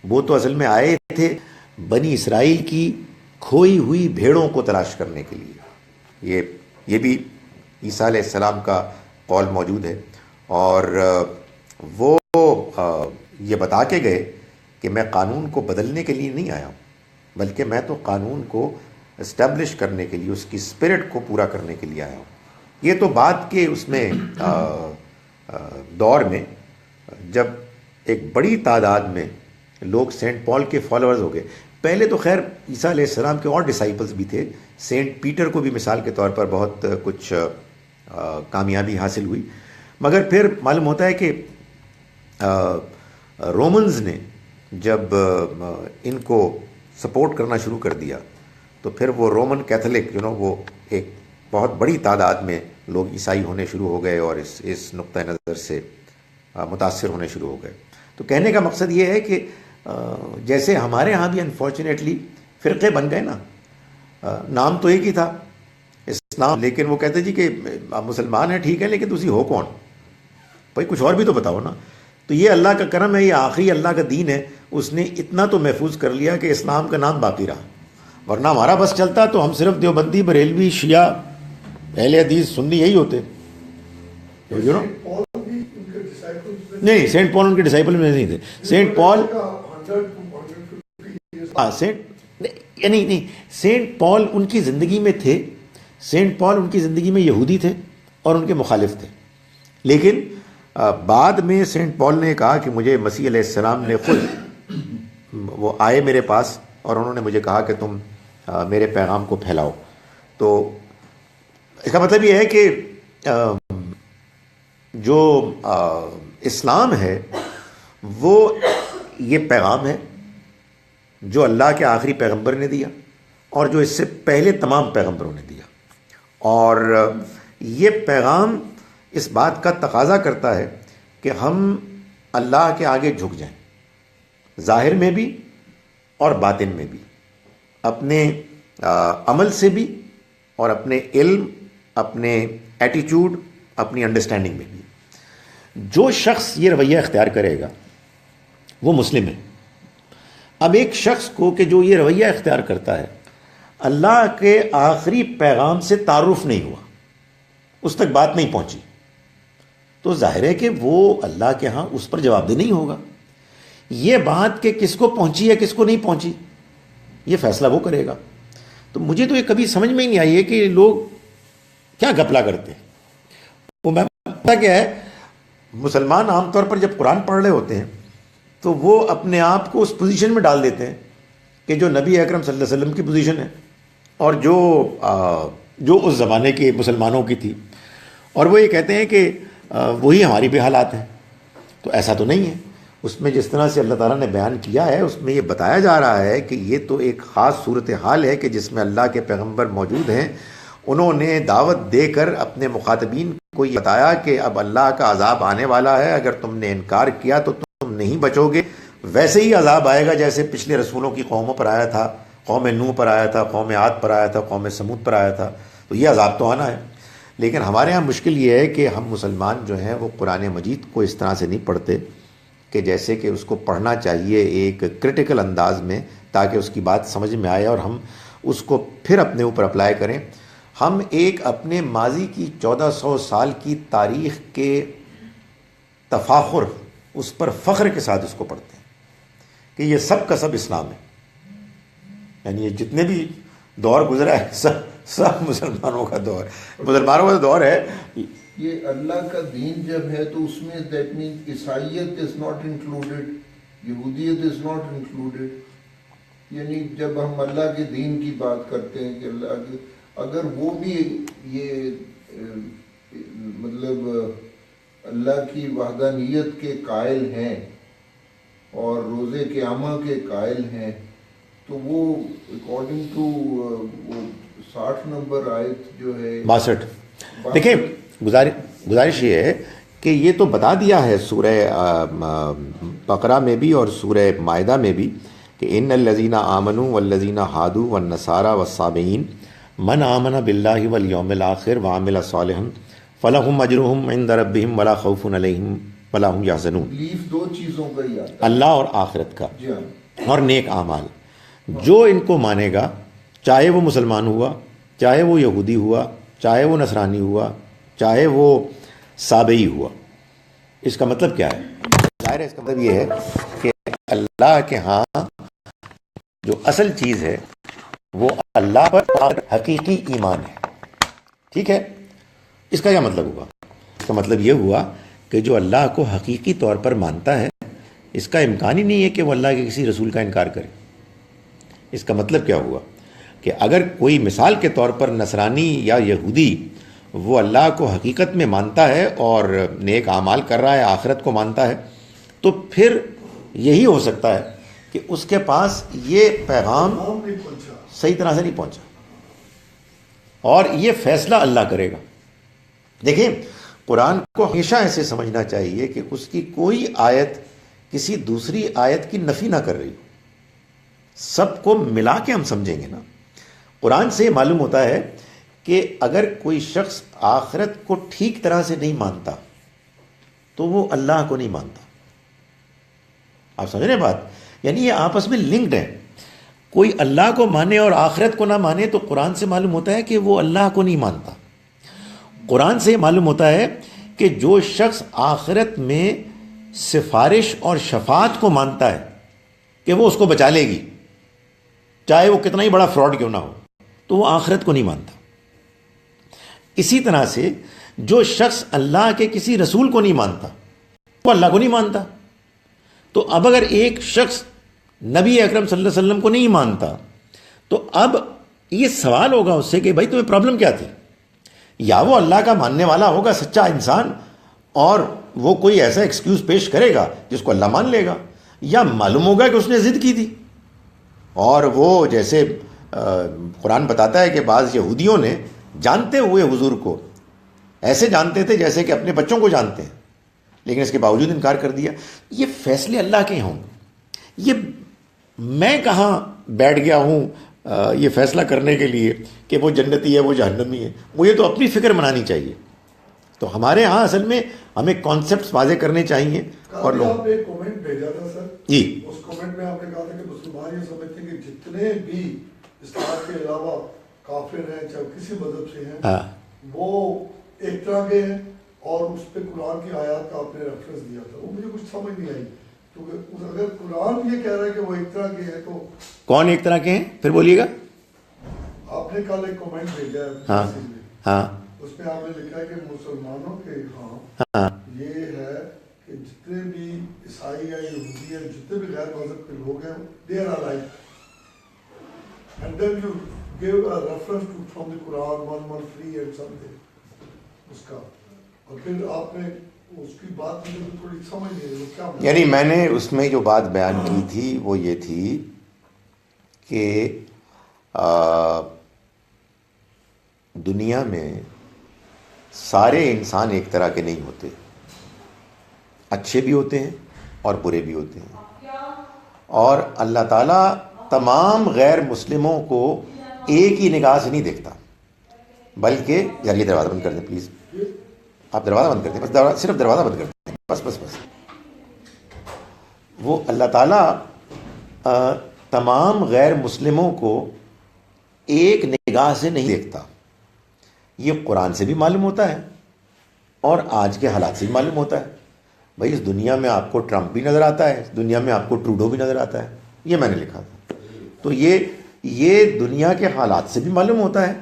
[SPEAKER 1] وہ تو اصل میں آئے تھے بنی اسرائیل کی کھوئی ہوئی بھیڑوں کو تلاش کرنے کے لیے. یہ بھی عیسیٰ علیہ السلام کا قول موجود ہے, اور وہ یہ بتا کے گئے کہ میں قانون کو بدلنے کے لیے نہیں آیا ہوں, بلکہ میں تو قانون کو اسٹیبلش کرنے کے لیے, اس کی اسپرٹ کو پورا کرنے کے لیے آیا ہوں. یہ تو بعد کے اس میں دور میں جب ایک بڑی تعداد میں لوگ سینٹ پال کے فالوورز ہو گئے. پہلے تو خیر عیسیٰ علیہ السلام کے اور ڈسائپلز بھی تھے. سینٹ پیٹر کو بھی مثال کے طور پر بہت کچھ کامیابی حاصل ہوئی, مگر پھر معلوم ہوتا ہے کہ رومنز نے جب ان کو سپورٹ کرنا شروع کر دیا تو پھر وہ رومن کیتھولک وہ ایک بہت بڑی تعداد میں لوگ عیسائی ہونے شروع ہو گئے اور اس نقطہ نظر سے متاثر ہونے شروع ہو گئے. تو کہنے کا مقصد یہ ہے کہ جیسے ہمارے ہاں بھی انفارچونیٹلی فرقے بن گئے نا, نام تو ایک ہی تھا اسلام, لیکن وہ کہتے جی کہ آپ مسلمان ہیں ٹھیک ہے, لیکن تسی ہو کون بھائی, کچھ اور بھی تو بتاؤ نا. تو یہ اللہ کا کرم ہے, یہ آخری اللہ کا دین ہے, اس نے اتنا تو محفوظ کر لیا کہ اسلام کا نام باقی رہا. ورنہ ہمارا بس چلتا تو ہم صرف دیوبندی, بریلوی, شیعہ, اہل حدیث, سنی یہی ہوتے. نہیں, سینٹ پال ان کے ڈسائپل میں نہیں تھے. سینٹ پال سینٹ پال ان کی زندگی میں تھے. سینٹ پال ان کی زندگی میں یہودی تھے اور ان کے مخالف تھے, لیکن بعد میں سینٹ پال نے کہا کہ مجھے مسیح علیہ السلام نے خود, وہ آئے میرے پاس اور انہوں نے مجھے کہا کہ تم میرے پیغام کو پھیلاؤ. تو اس کا مطلب یہ ہے کہ جو اسلام ہے وہ یہ پیغام ہے جو اللہ کے آخری پیغمبر نے دیا اور جو اس سے پہلے تمام پیغمبروں نے دیا. اور یہ پیغام اس بات کا تقاضا کرتا ہے کہ ہم اللہ کے آگے جھک جائیں, ظاہر میں بھی اور باطن میں بھی, اپنے عمل سے بھی اور اپنے علم, اپنے ایٹیچیوڈ, اپنی انڈرسٹینڈنگ میں بھی. جو شخص یہ رویہ اختیار کرے گا وہ مسلم ہے. اب ایک شخص کو کہ جو یہ رویہ اختیار کرتا ہے، اللہ کے آخری پیغام سے تعارف نہیں ہوا، اس تک بات نہیں پہنچی، تو ظاہر ہے کہ وہ اللہ کے ہاں اس پر جواب دہ نہیں ہوگا۔ یہ بات کہ کس کو پہنچی ہے کس کو نہیں پہنچی، یہ فیصلہ وہ کرے گا۔ تو مجھے تو یہ کبھی سمجھ میں ہی نہیں آئی ہے کہ لوگ کیا گپلا کرتے ہیں۔ وہ میں پتہ کیا ہے، مسلمان عام طور پر جب قرآن پڑھ رہے ہوتے ہیں تو وہ اپنے آپ کو اس پوزیشن میں ڈال دیتے ہیں کہ جو نبی اکرم صلی اللہ علیہ وسلم کی پوزیشن ہے اور جو اس زمانے کے مسلمانوں کی تھی، اور وہ یہ کہتے ہیں کہ وہی ہماری بھی حالات ہیں۔ تو ایسا تو نہیں ہے۔ اس میں جس طرح سے اللہ تعالیٰ نے بیان کیا ہے اس میں یہ بتایا جا رہا ہے کہ یہ تو ایک خاص صورتحال ہے کہ جس میں اللہ کے پیغمبر موجود ہیں، انہوں نے دعوت دے کر اپنے مخاطبین کو یہ بتایا کہ اب اللہ کا عذاب آنے والا ہے، اگر تم نے انکار کیا تو تم نہیں بچو گے، ویسے ہی عذاب آئے گا جیسے پچھلے رسولوں کی قوموں پر آیا تھا، قوم نوح پر آیا تھا، قوم عاد پر آیا تھا، قوم سمود پر آیا تھا، تو یہ عذاب تو آنا ہے۔ لیکن ہمارے ہاں مشکل یہ ہے کہ ہم مسلمان جو ہیں وہ قرآن مجید کو اس طرح سے نہیں پڑھتے کہ جیسے کہ اس کو پڑھنا چاہیے ایک کرٹیکل انداز میں، تاکہ اس کی بات سمجھ میں آئے اور ہم اس کو پھر اپنے اوپر اپلائی کریں۔ ہم ایک اپنے ماضی کی 1400 سال کی تاریخ کے تفاخر، اس پر فخر کے ساتھ اس کو پڑھتے ہیں کہ یہ سب کا سب اسلام ہے، یعنی یہ جتنے بھی دور گزرا ہے سب مسلمانوں کا دور، مسلمانوں کا دور ہے۔
[SPEAKER 2] یہ اللہ کا دین جب ہے تو اس میں دیٹ مین عیسائیت از ناٹ انکلوڈیڈ، یہودیت از ناٹ انکلوڈیڈ، یعنی جب ہم اللہ کے دین کی بات کرتے ہیں کہ اللہ کے، اگر وہ بھی یہ مطلب اللہ کی وحدانیت کے قائل ہیں اور روز قیامہ کے قائل ہیں، تو وہ اکارڈنگ ٹو 60 نمبر آیت جو ہے
[SPEAKER 1] 62، دیکھیں گزارش یہ ہے کہ یہ تو بتا دیا ہے سورہ بقرہ میں بھی اور سورہ مائدہ میں بھی کہ ان الذین آمنوا والذین ہادوا والنصارى والصابئین من آمن باللہ والیوم الآخر وعمل صالحا فلہم اجرہم عند ربہم ولا خوف علیہم ولا هم یحزنون۔
[SPEAKER 2] بلیف دو چیزوں کا ہی آتا ہے،
[SPEAKER 1] اللہ اور آخرت کا
[SPEAKER 2] جی ہاں،
[SPEAKER 1] اور نیک اعمال۔ جو ان کو مانے گا، چاہے وہ مسلمان ہوا، چاہے وہ یہودی ہوا، چاہے وہ نصرانی ہوا، چاہے وہ سابئی ہوا، اس کا مطلب کیا ہے؟ ظاہر ہے اس کا مطلب یہ ہے کہ اللہ کے ہاں جو اصل چیز ہے وہ اللہ پر حقیقی ایمان ہے۔ ٹھیک ہے، اس کا کیا مطلب ہوا؟ اس کا مطلب یہ ہوا کہ جو اللہ کو حقیقی طور پر مانتا ہے، اس کا امکان ہی نہیں ہے کہ وہ اللہ کے کسی رسول کا انکار کرے۔ اس کا مطلب کیا ہوا کہ اگر کوئی مثال کے طور پر نصرانی یا یہودی وہ اللہ کو حقیقت میں مانتا ہے اور نیک اعمال کر رہا ہے، آخرت کو مانتا ہے، تو پھر یہی ہو سکتا ہے کہ اس کے پاس یہ پیغام صحیح طرح سے نہیں پہنچا، اور یہ فیصلہ اللہ کرے گا۔ دیکھیں، قرآن کو ہمیشہ ایسے سمجھنا چاہیے کہ اس کی کوئی آیت کسی دوسری آیت کی نفی نہ کر رہی ہو، سب کو ملا کے ہم سمجھیں گے نا۔ قرآن سے یہ معلوم ہوتا ہے کہ اگر کوئی شخص آخرت کو ٹھیک طرح سے نہیں مانتا تو وہ اللہ کو نہیں مانتا۔ آپ سمجھ رہے ہیں بات؟ یعنی یہ آپس میں لنکڈ ہیں۔ کوئی اللہ کو مانے اور آخرت کو نہ مانے تو قرآن سے معلوم ہوتا ہے کہ وہ اللہ کو نہیں مانتا۔ قرآن سے معلوم ہوتا ہے کہ جو شخص آخرت میں سفارش اور شفاعت کو مانتا ہے کہ وہ اس کو بچا لے گی، چاہے وہ کتنا ہی بڑا فراڈ کیوں نہ ہو، تو وہ آخرت کو نہیں مانتا۔ اسی طرح سے جو شخص اللہ کے کسی رسول کو نہیں مانتا وہ اللہ کو نہیں مانتا۔ تو اب اگر ایک شخص نبی اکرم صلی اللہ علیہ وسلم کو نہیں مانتا تو اب یہ سوال ہوگا اس سے کہ بھائی تمہیں پرابلم کیا تھی؟ یا وہ اللہ کا ماننے والا ہوگا، سچا انسان، اور وہ کوئی ایسا ایکسکیوز پیش کرے گا جس کو اللہ مان لے گا، یا معلوم ہوگا کہ اس نے ضد کی تھی، اور وہ جیسے قرآن بتاتا ہے کہ بعض یہودیوں نے جانتے ہوئے حضور کو ایسے جانتے تھے جیسے کہ اپنے بچوں کو جانتے ہیں، لیکن اس کے باوجود انکار کر دیا۔ یہ فیصلے اللہ کے ہوں گے۔ یہ میں کہاں بیٹھ گیا ہوں یہ فیصلہ کرنے کے لیے کہ وہ جنتی ہے وہ جہنمی ہے؟ مجھے تو اپنی فکر منانی چاہیے تو ہمارے ہاں اصل میں ہمیں کانسیپٹس واضح کرنے چاہیے. اور لوگ
[SPEAKER 4] آپ نے ایک کمنٹ بھیجا تھا سر
[SPEAKER 1] جی,
[SPEAKER 4] اس کمنٹ میں آپ نے کہا تھا کہ مسلمان یہ سمجھتے ہیں کہ جتنے بھی اسلام کے علاوہ کافر ہیں چاہے کسی مذہب سے ہیں وہ ایک طرح کے ہیں, اور اس پہ قرآن کی آیات کا آپ نے ریفرنس دیا تھا, وہ مجھے کچھ سمجھ نہیں آئی کیونکہ اگر قرآن یہ کہہ رہا ہے کہ وہ ایک طرح کے ہیں تو
[SPEAKER 1] کون ایک طرح کے ہیں؟ پھر بولیے گا.
[SPEAKER 4] آپ نے کل ایک کمنٹ بھیجا
[SPEAKER 1] ہاں ہاں,
[SPEAKER 4] اس میں آپ نے لکھا ہے کہ مسلمانوں کے ہاں یہ ہے کہ جتنے بھی عیسائی یا یہودی ہیں, جتنے بھی غیر مذہب کے لوگ ہیں, they are alike. And then you gave a reference to from the Quran 113 and something اس کا, اور پھر آپ نے اس کی بات مجھے تھوڑی سمجھ نہیں آئی کیا.
[SPEAKER 1] یعنی میں نے اس میں جو بات بیان کی تھی وہ یہ تھی کہ دنیا میں سارے انسان ایک طرح کے نہیں ہوتے, اچھے بھی ہوتے ہیں اور برے بھی ہوتے ہیں, اور اللہ تعالیٰ تمام غیر مسلموں کو ایک ہی نگاہ سے نہیں دیکھتا, بلکہ یار یہ دروازہ بند کر دیں پلیز, آپ دروازہ بند کر دیں بس, صرف دروازہ بند کر دیں بس بس بس. وہ اللہ تعالیٰ تمام غیر مسلموں کو ایک نگاہ سے نہیں دیکھتا. یہ قرآن سے بھی معلوم ہوتا ہے اور آج کے حالات سے بھی معلوم ہوتا ہے. بھائی اس دنیا میں آپ کو ٹرمپ بھی نظر آتا ہے, اس دنیا میں آپ کو ٹروڈو بھی نظر آتا ہے, یہ میں نے لکھا تھا. تو یہ دنیا کے حالات سے بھی معلوم ہوتا ہے,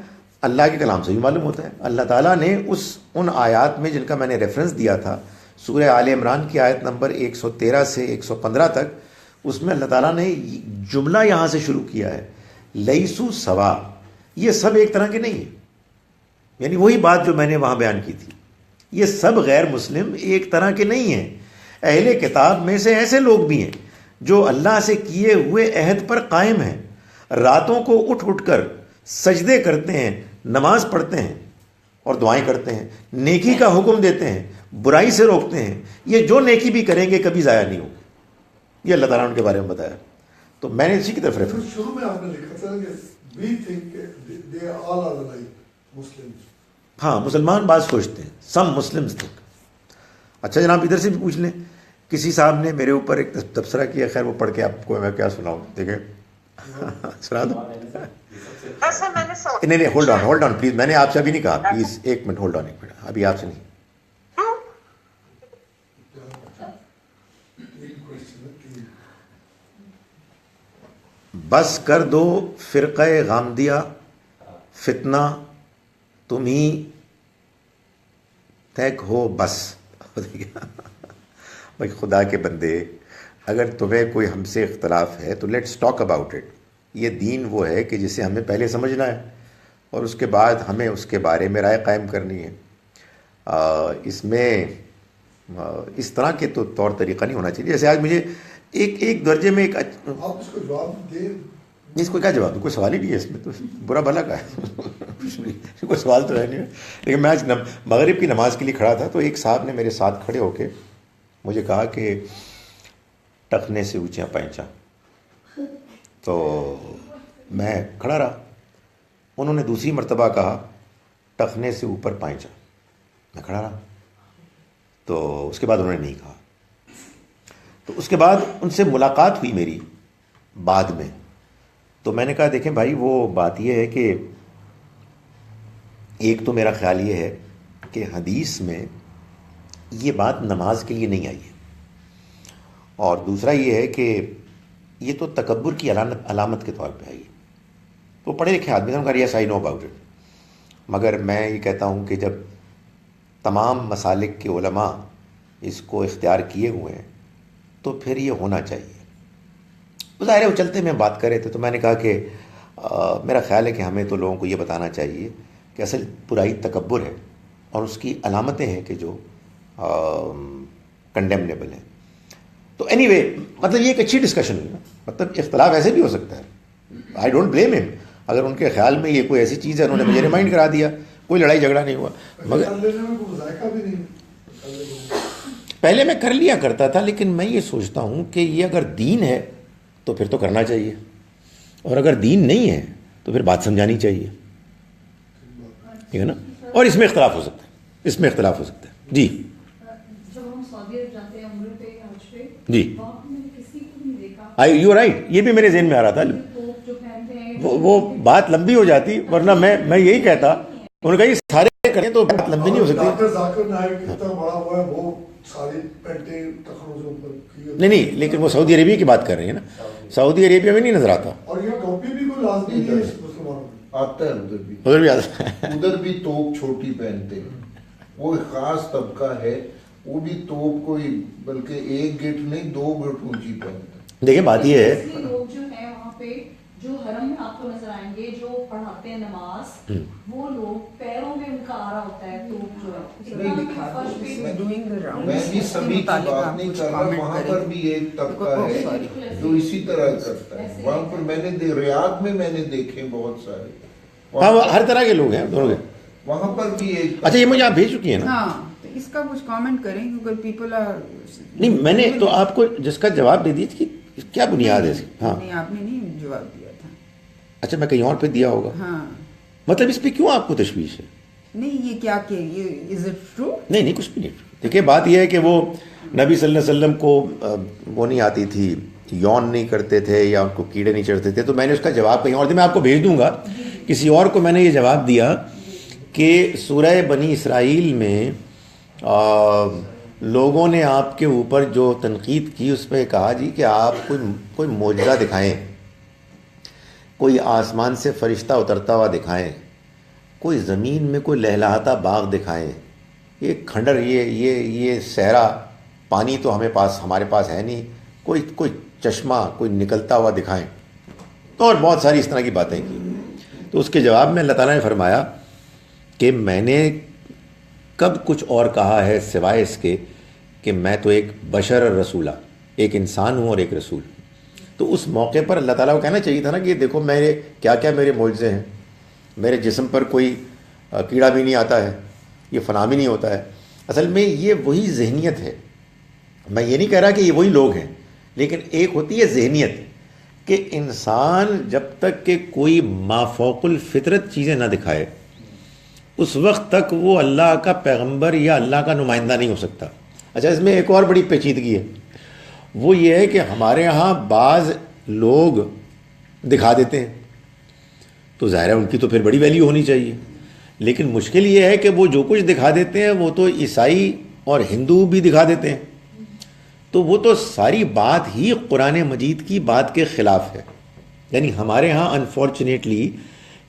[SPEAKER 1] اللہ کے کلام سے بھی معلوم ہوتا ہے. اللہ تعالیٰ نے ان آیات میں جن کا میں نے ریفرنس دیا تھا, سورہ آل عمران کی آیت نمبر 113 سے 115 تک, اس میں اللہ تعالیٰ نے جملہ یہاں سے شروع کیا ہے, لیسو سوا, یہ سب ایک طرح کے نہیں ہیں. یعنی وہی بات جو میں نے وہاں بیان کی تھی, یہ سب غیر مسلم ایک طرح کے نہیں ہیں. اہل کتاب میں سے ایسے لوگ بھی ہیں جو اللہ سے کیے ہوئے عہد پر قائم ہیں, راتوں کو اٹھ اٹھ کر سجدے کرتے ہیں, نماز پڑھتے ہیں اور دعائیں کرتے ہیں, نیکی کا حکم دیتے ہیں, برائی سے روکتے ہیں. یہ جو نیکی بھی کریں گے کبھی ضائع نہیں ہوگی. یہ اللہ تعالیٰ نے ان کے بارے میں بتایا. تو میں نے اسی کی طرف ریفرنس.
[SPEAKER 4] شروع میں آپ نے لکھا تھا کہ we think they all are like Muslims.
[SPEAKER 1] ہاں, مسلمان بات سوچتے ہیں, سم مسلمز تک. اچھا جناب ادھر سے بھی پوچھ لیں. کسی صاحب نے میرے اوپر ایک تبصرہ کیا, خیر وہ پڑھ کے آپ کو میں کیا سناؤں, دیکھیں سنا دو. نہیں ہولڈ آن پلیز, میں نے آپ سے ابھی نہیں کہا, پلیز ایک منٹ ہولڈ آن, ایک منٹ, ابھی آپ سے نہیں. بس کر دو فرقہ غامدیہ, فتنہ تم ہی تیک ہو بس. بھائی خدا کے بندے, اگر تمہیں کوئی ہم سے اختلاف ہے تو لیٹس ٹاک اباؤٹ اٹ. یہ دین وہ ہے کہ جسے ہمیں پہلے سمجھنا ہے اور اس کے بعد ہمیں اس کے بارے میں رائے قائم کرنی ہے. اس میں اس طرح کے تو طور طریقہ نہیں ہونا چاہیے. جیسے آج مجھے ایک درجے میں ایک,
[SPEAKER 4] آپ اس کو جواب دیں.
[SPEAKER 1] اس کو کیا جواب دوں, کوئی سوال ہی نہیں ہے اس میں, تو برا بھلا کا ہے, کوئی سوال تو ہے نہیں. لیکن میں آج مغرب کی نماز کے لیے کھڑا تھا تو ایک صاحب نے میرے ساتھ کھڑے ہو کے مجھے کہا کہ ٹخنے سے اونچا پینچا. تو میں کھڑا رہا. انہوں نے دوسری مرتبہ کہا ٹخنے سے اوپر پینچا. میں کھڑا رہا. تو اس کے بعد انہوں نے نہیں کہا. تو اس کے بعد ان سے ملاقات ہوئی میری بعد میں. تو میں نے کہا دیکھیں بھائی, وہ بات یہ ہے کہ ایک تو میرا خیال یہ ہے کہ حدیث میں یہ بات نماز کے لیے نہیں آئی ہے, اور دوسرا یہ ہے کہ یہ تو تکبر کی علامت کے طور پہ آئی ہے. تو پڑھے لکھے آدمی نے کہا یس آئی نو اباؤٹ اٹ, مگر میں یہ کہتا ہوں کہ جب تمام مسالک کے علماء اس کو اختیار کیے ہوئے ہیں تو پھر یہ ہونا چاہیے. ظاہر ہے وہ چلتے میں بات کر رہے تھے تو میں نے کہا کہ میرا خیال ہے کہ ہمیں تو لوگوں کو یہ بتانا چاہیے کہ اصل برائی تکبر ہے اور اس کی علامتیں ہیں کہ جو کنڈیمنیبل ہیں. تو اینی وے, مطلب یہ ایک اچھی ڈسکشن ہے. مطلب اختلاف ایسے بھی ہو سکتا ہے. آئی ڈونٹ بلیم ہم. اگر ان کے خیال میں یہ کوئی ایسی چیز ہے, انہوں نے مجھے ریمائنڈ کرا دیا, کوئی لڑائی جھگڑا نہیں ہوا. مگر پہلے میں کر لیا کرتا تھا, لیکن میں یہ سوچتا ہوں کہ یہ اگر دین ہے تو پھر تو کرنا چاہیے, اور اگر دین نہیں ہے تو پھر بات سمجھانی چاہیے, ٹھیک ہے نا. اور اس میں اختلاف ہو سکتا ہے, اس میں اختلاف ہو سکتا ہے. جی
[SPEAKER 5] جب ہم سعودی عرب جاتے ہیں عمرے پہ حج پہ
[SPEAKER 1] جی
[SPEAKER 5] وہاں پہ میں نے کسی کو نہیں دیکھا
[SPEAKER 1] یو رائٹ, یہ بھی میرے ذہن میں آ رہا تھا.
[SPEAKER 5] توپ جو پہنتے ہیں
[SPEAKER 1] وہ بات لمبی ہو جاتی, ورنہ میں یہی کہتا, انہوں نے کہا یہ سارے کریں تو بات لمبی نہیں ہو سکتی.
[SPEAKER 4] ڈاکٹر ذاکر نائک کتنا بڑا ہوا ہے, وہ ساری پینٹیں ٹخنوں سے اوپر کی.
[SPEAKER 1] نہیں, لیکن وہ سعودی عربیہ کی بات کر رہے ہیں نا, سعودی عربیہ میں نہیں نظر آتا.
[SPEAKER 4] اور یہ ٹوپی بھی کوئی لازمی نہیں ہے مسلمانوں میں.
[SPEAKER 2] آتا ہے ادھر بھی,
[SPEAKER 1] ادھر بھی آتا ہے.
[SPEAKER 2] ادھر بھی توپ چھوٹی پہنتے ہیں, وہ ایک خاص طبقہ ہے, وہ بھی توپ کوئی بلکہ 1 گٹ نہیں 2 گٹ اونچی پہنتے ہیں.
[SPEAKER 1] دیکھیں بات یہ ہے,
[SPEAKER 5] لوگ جو ہیں وہاں پہ جو حرم میں آپ کو نظر آئیں گے جو پڑھاتے ہیں نماز, وہ لوگ پیروں میں ان کا آ رہا ہوتا ہے توپ جو ہے.
[SPEAKER 2] میں بھی سبھی کی بات نہیں کر رہا, وہاں پر بھی ایک طبقہ ہے جو اسی طرح کرتا ہے. وہاں پر میں نے ریاض میں نے دیکھے بہت سارے,
[SPEAKER 1] ہاں ہر طرح کے لوگ ہیں دونوں کے.
[SPEAKER 2] وہاں پر بھی ایک.
[SPEAKER 1] اچھا یہ مجھے آپ بھیج چکی ہیں نا.
[SPEAKER 6] ہاں, تو اس کا کچھ کامنٹ کریں کیونکہ پیپل
[SPEAKER 1] نہیں, میں نے تو آپ کو جس کا جواب دے دی کہ کیا بنیاد ہے اس کی. ہاں
[SPEAKER 6] نہیں, آپ نے نہیں جواب دیا تھا.
[SPEAKER 1] اچھا میں کہیں اور پہ دیا ہوگا.
[SPEAKER 6] ہاں
[SPEAKER 1] مطلب اس پہ کیوں آپ کو تشویش ہے؟
[SPEAKER 6] نہیں, یہ کیا کہ یہ از اٹ ٹرو؟
[SPEAKER 1] نہیں کچھ بھی نہیں. دیکھیے بات یہ ہے کہ وہ نبی صلی اللہ علیہ وسلم کو وہ نہیں آتی تھی, یون نہیں کرتے تھے یا ان کو کیڑے نہیں چڑھتے تھے, تو میں نے اس کا جواب کہیں اور دیا, میں آپ کو بھیج دوں گا. کسی اور کو میں نے یہ جواب دیا کہ سورہ بنی اسرائیل میں لوگوں نے آپ کے اوپر جو تنقید کی اس پہ کہا جی کہ آپ کوئی معجزہ دکھائیں, کوئی آسمان سے فرشتہ اترتا ہوا دکھائیں, کوئی زمین میں کوئی لہلہاتا باغ دکھائیں, یہ کھنڈر یہ صحرا پانی تو ہمارے پاس ہے نہیں, کوئی چشمہ کوئی نکلتا ہوا دکھائیں, اور بہت ساری اس طرح کی باتیں کی. تو اس کے جواب میں اللہ تعالیٰ نے فرمایا کہ میں نے کب کچھ اور کہا ہے سوائے اس کے کہ میں تو ایک بشر رسولہ, ایک انسان ہوں اور ایک رسول. تو اس موقع پر اللہ تعالیٰ کو کہنا چاہیے تھا نا کہ دیکھو میرے کیا میرے معجزے ہیں, میرے جسم پر کوئی کیڑا بھی نہیں آتا ہے, یہ فنا بھی نہیں ہوتا ہے. اصل میں یہ وہی ذہنیت ہے, میں یہ نہیں کہہ رہا کہ یہ وہی لوگ ہیں, لیکن ایک ہوتی ہے ذہنیت کہ انسان جب تک کہ کوئی مافوق الفطرت چیزیں نہ دکھائے اس وقت تک وہ اللہ کا پیغمبر یا اللہ کا نمائندہ نہیں ہو سکتا. اچھا اس میں ایک اور بڑی پیچیدگی ہے, وہ یہ ہے کہ ہمارے ہاں بعض لوگ دکھا دیتے ہیں تو ظاہر ہے ان کی تو پھر بڑی ویلیو ہونی چاہیے, لیکن مشکل یہ ہے کہ وہ جو کچھ دکھا دیتے ہیں وہ تو عیسائی اور ہندو بھی دکھا دیتے ہیں, تو وہ تو ساری بات ہی قرآن مجید کی بات کے خلاف ہے. یعنی ہمارے ہاں انفارچونیٹلی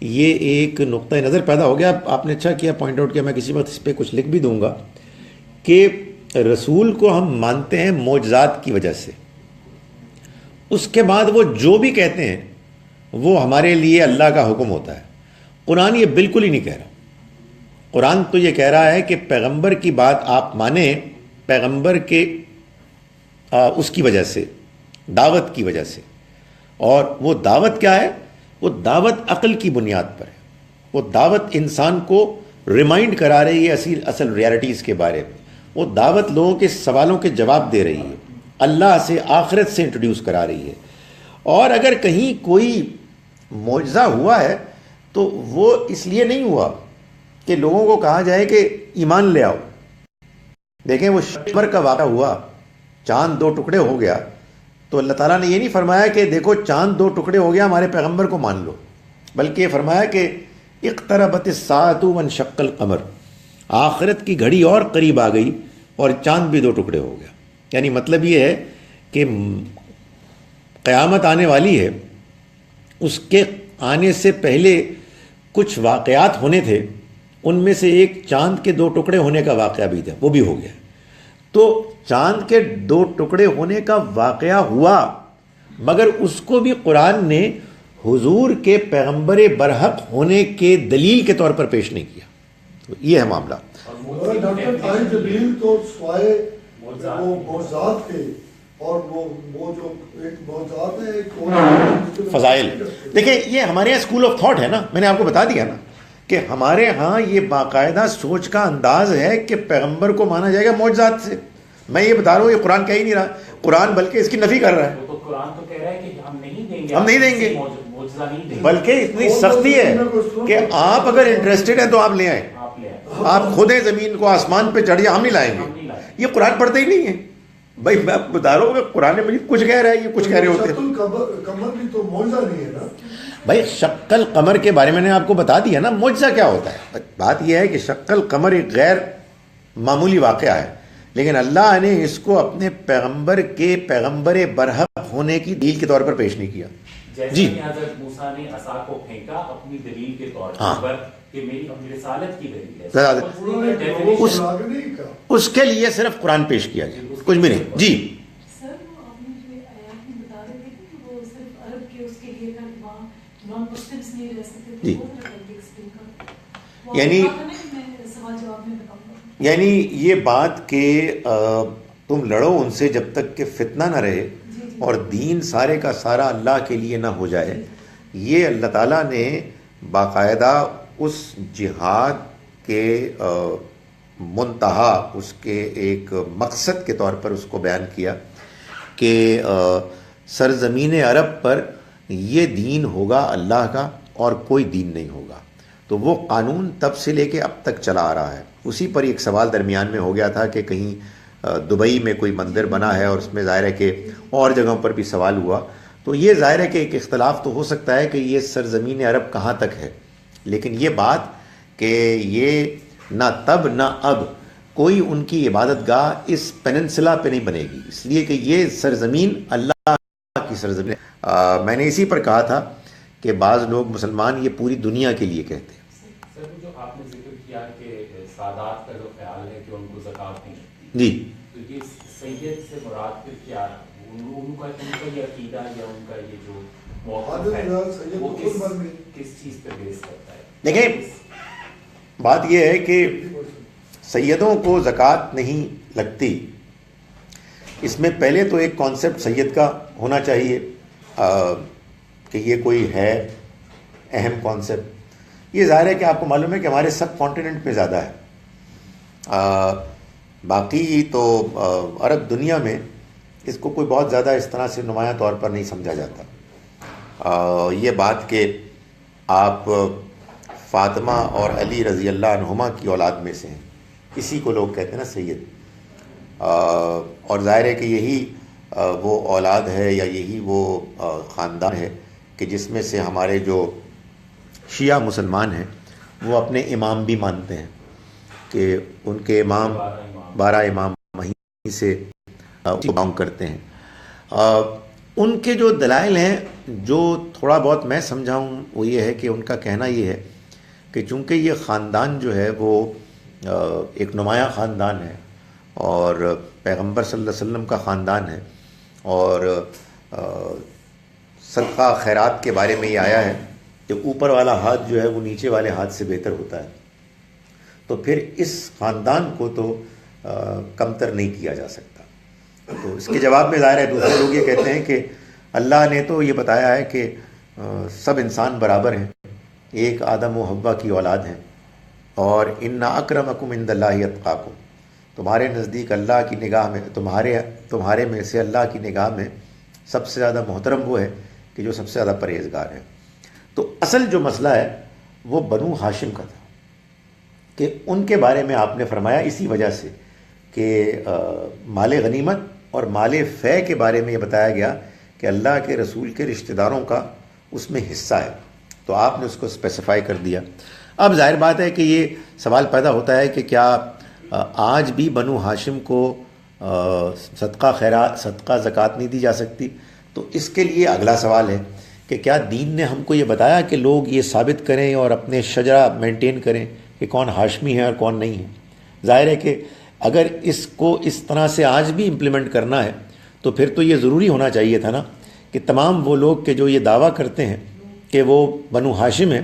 [SPEAKER 1] یہ ایک نقطہ نظر پیدا ہو گیا. آپ نے اچھا کیا پوائنٹ آؤٹ کیا, میں کسی وقت اس پہ کچھ لکھ بھی دوں گا کہ رسول کو ہم مانتے ہیں معجزات کی وجہ سے, اس کے بعد وہ جو بھی کہتے ہیں وہ ہمارے لیے اللہ کا حکم ہوتا ہے. قرآن یہ بالکل ہی نہیں کہہ رہا. قرآن تو یہ کہہ رہا ہے کہ پیغمبر کی بات آپ مانیں پیغمبر کے اس کی وجہ سے, دعوت کی وجہ سے. اور وہ دعوت کیا ہے؟ وہ دعوت عقل کی بنیاد پر ہے. وہ دعوت انسان کو ریمائنڈ کرا رہی ہے اصل ریالٹیز کے بارے میں. وہ دعوت لوگوں کے سوالوں کے جواب دے رہی ہے, اللہ سے آخرت سے انٹروڈیوس کرا رہی ہے. اور اگر کہیں کوئی معجزہ ہوا ہے تو وہ اس لیے نہیں ہوا کہ لوگوں کو کہا جائے کہ ایمان لے آؤ. دیکھیں وہ شمر کا واقعہ ہوا, چاند 2 ٹکڑے ہو گیا, تو اللہ تعالیٰ نے یہ نہیں فرمایا کہ دیکھو چاند 2 ٹکڑے ہو گیا ہمارے پیغمبر کو مان لو, بلکہ یہ فرمایا کہ اقتربت الساعۃ وانشق القمر, آخرت کی گھڑی اور قریب آ گئی اور چاند بھی 2 ٹکڑے ہو گیا. یعنی مطلب یہ ہے کہ قیامت آنے والی ہے, اس کے آنے سے پہلے کچھ واقعات ہونے تھے, ان میں سے ایک چاند کے 2 ٹکڑے ہونے کا واقعہ بھی تھا, وہ بھی ہو گیا. تو چاند کے 2 ٹکڑے ہونے کا واقعہ ہوا, مگر اس کو بھی قرآن نے حضور کے پیغمبر برحق ہونے کے دلیل کے طور پر پیش نہیں کیا. تو یہ ہے معاملہ.
[SPEAKER 4] ڈاکٹر طاہر جبریل تو سوائے وہ معجزات کے اور وہ جو ایک معجزات ہے ایک
[SPEAKER 1] فضائل. دیکھیں یہ ہمارے یہاں اسکول آف تھاٹ ہے نا, میں نے آپ کو بتا دیا نا کہ ہمارے ہاں یہ باقاعدہ سوچ کا انداز ہے کہ پیغمبر کو مانا جائے گا معجزات سے. میں یہ بتا رہا ہوں یہ قرآن کہہ ہی نہیں رہا, قرآن بلکہ اس کی نفی کر رہا ہے.
[SPEAKER 7] تو قرآن تو کہہ رہا ہے کہ ہم نہیں دیں گے,
[SPEAKER 1] بلکہ اتنی سختی ہے کہ آپ اگر انٹرسٹڈ ہیں تو آپ لے آئیں. آپ خود زمین کو آسمان پہ چڑھیے، ہم نہیں لائیں گے. یہ قرآن پڑھتے ہی نہیں ہے بھائی. میں آپ بتا رہا ہوں کہ قرآن مجید کچھ کہہ رہا ہے، یہ کچھ کہہ رہے ہوتے ہیں.
[SPEAKER 4] کمر بھی تو معجزہ نہیں ہے نا
[SPEAKER 1] بھائی. شق القمر کے بارے میں نے آپ کو بتا دیا نا معجزہ کیا ہوتا ہے. بات یہ ہے کہ شق القمر ایک غیر معمولی واقعہ ہے، لیکن اللہ نے اس کو اپنے پیغمبر کے پیغمبر برحق ہونے کی دلیل کے طور پر پیش نہیں کیا.
[SPEAKER 7] جیسے کہ حضرت موسیٰ نے عصا کو پھینکا اپنی دلیل کے طور پر کہ میری رسالت کی دلیل ہے،
[SPEAKER 1] اس کے لیے صرف قرآن پیش کیا گیا، کچھ بھی نہیں. جی
[SPEAKER 5] سر وہ آپ نے جو آیات میں بتا رہے تھے کہ وہ صرف عرب کے اس کے لیے تھا کہ وہاں نان مسلمس نہیں رہ سکتے،
[SPEAKER 1] جی.
[SPEAKER 5] یعنی
[SPEAKER 1] یعنی یہ بات کہ تم لڑو ان سے جب تک کہ فتنہ نہ رہے اور دین سارے کا سارا اللہ کے لیے نہ ہو جائے، یہ اللہ تعالیٰ نے باقاعدہ اس جہاد کے منتہا، اس کے ایک مقصد کے طور پر اس کو بیان کیا کہ سرزمین عرب پر یہ دین ہوگا اللہ کا اور کوئی دین نہیں ہوگا. تو وہ قانون تب سے لے کے اب تک چلا آ رہا ہے. اسی پر ایک سوال درمیان میں ہو گیا تھا کہ کہیں دبئی میں کوئی مندر بنا ہے اور اس میں ظاہر ہے کہ اور جگہوں پر بھی سوال ہوا. تو یہ ظاہر ہے کہ ایک اختلاف تو ہو سکتا ہے کہ یہ سرزمین عرب کہاں تک ہے، لیکن یہ بات کہ یہ نہ تب نہ اب کوئی ان کی عبادت گاہ اس پیننسلا پہ نہیں بنے گی، اس لیے کہ یہ سرزمین اللہ کی سرزمین. میں نے اسی پر کہا تھا کہ بعض لوگ مسلمان یہ پوری دنیا کے لیے کہتے ہیں.
[SPEAKER 7] سر جو آپ نے ذکر کیا کہ سادات کا جو خیال ہے کہ ان کو زکوٰۃ نہیں لگتی،
[SPEAKER 1] جی
[SPEAKER 7] تو یہ سید سے مراد پھر کیا ان کا یہ عقیدہ یا ان کا یہ جو موقف ہے وہ کس چیز پہ بیس کرتا ہے؟
[SPEAKER 1] دیکھیں بات یہ ہے کہ سیدوں کو زکوٰۃ نہیں لگتی، اس میں پہلے تو ایک کانسیپٹ سید کا ہونا چاہیے کہ یہ کوئی ہے اہم کانسیپٹ. یہ ظاہر ہے کہ آپ کو معلوم ہے کہ ہمارے سب کانٹیننٹ میں زیادہ ہے، باقی تو عرب دنیا میں اس کو کوئی بہت زیادہ اس طرح سے نمایاں طور پر نہیں سمجھا جاتا. یہ بات کہ آپ فاطمہ اور علی رضی اللہ عنہما کی اولاد میں سے ہیں، اسی کو لوگ کہتے ہیں نا سید. اور ظاہر ہے کہ یہی وہ اولاد ہے یا یہی وہ خاندان ہے کہ جس میں سے ہمارے جو شیعہ مسلمان ہیں وہ اپنے امام بھی مانتے ہیں کہ ان کے امام 12 امام وہیں سے بلانگ کرتے ہیں. ان کے جو دلائل ہیں جو تھوڑا بہت میں سمجھاؤں وہ یہ ہے کہ ان کا کہنا یہ ہے کہ چونکہ یہ خاندان جو ہے وہ ایک نمایاں خاندان ہے اور پیغمبر صلی اللہ علیہ وسلم کا خاندان ہے اور صدقہ خیرات کے بارے میں یہ آیا ہے کہ اوپر والا ہاتھ جو ہے وہ نیچے والے ہاتھ سے بہتر ہوتا ہے، تو پھر اس خاندان کو تو کمتر نہیں کیا جا سکتا. تو اس کے جواب میں ظاہر ہے دوسرے لوگ یہ کہتے ہیں کہ اللہ نے تو یہ بتایا ہے کہ سب انسان برابر ہیں، ایک آدم و حوا کی اولاد ہیں، اور ان اکرمکم عند اللہ اتقاکم، تمہارے نزدیک اللہ کی نگاہ میں تمہارے میں سے اللہ کی نگاہ میں سب سے زیادہ محترم وہ ہے کہ جو سب سے زیادہ پرہیزگار ہے. تو اصل جو مسئلہ ہے وہ بنو ہاشم کا تھا کہ ان کے بارے میں آپ نے فرمایا اسی وجہ سے کہ مال غنیمت اور مال فے کے بارے میں یہ بتایا گیا کہ اللہ کے رسول کے رشتہ داروں کا اس میں حصہ ہے، تو آپ نے اس کو اسپیسیفائی کر دیا. اب ظاہر بات ہے کہ یہ سوال پیدا ہوتا ہے کہ کیا آج بھی بنو ہاشم کو صدقہ خیرات صدقہ زکوٰۃ نہیں دی جا سکتی؟ تو اس کے لیے اگلا سوال ہے کہ کیا دین نے ہم کو یہ بتایا کہ لوگ یہ ثابت کریں اور اپنے شجرہ مینٹین کریں کہ کون ہاشمی ہے اور کون نہیں ہے؟ ظاہر ہے کہ اگر اس کو اس طرح سے آج بھی امپلیمنٹ کرنا ہے تو پھر تو یہ ضروری ہونا چاہیے تھا نا کہ تمام وہ لوگ کہ جو یہ دعویٰ کرتے ہیں کہ وہ بنو ہاشم ہیں،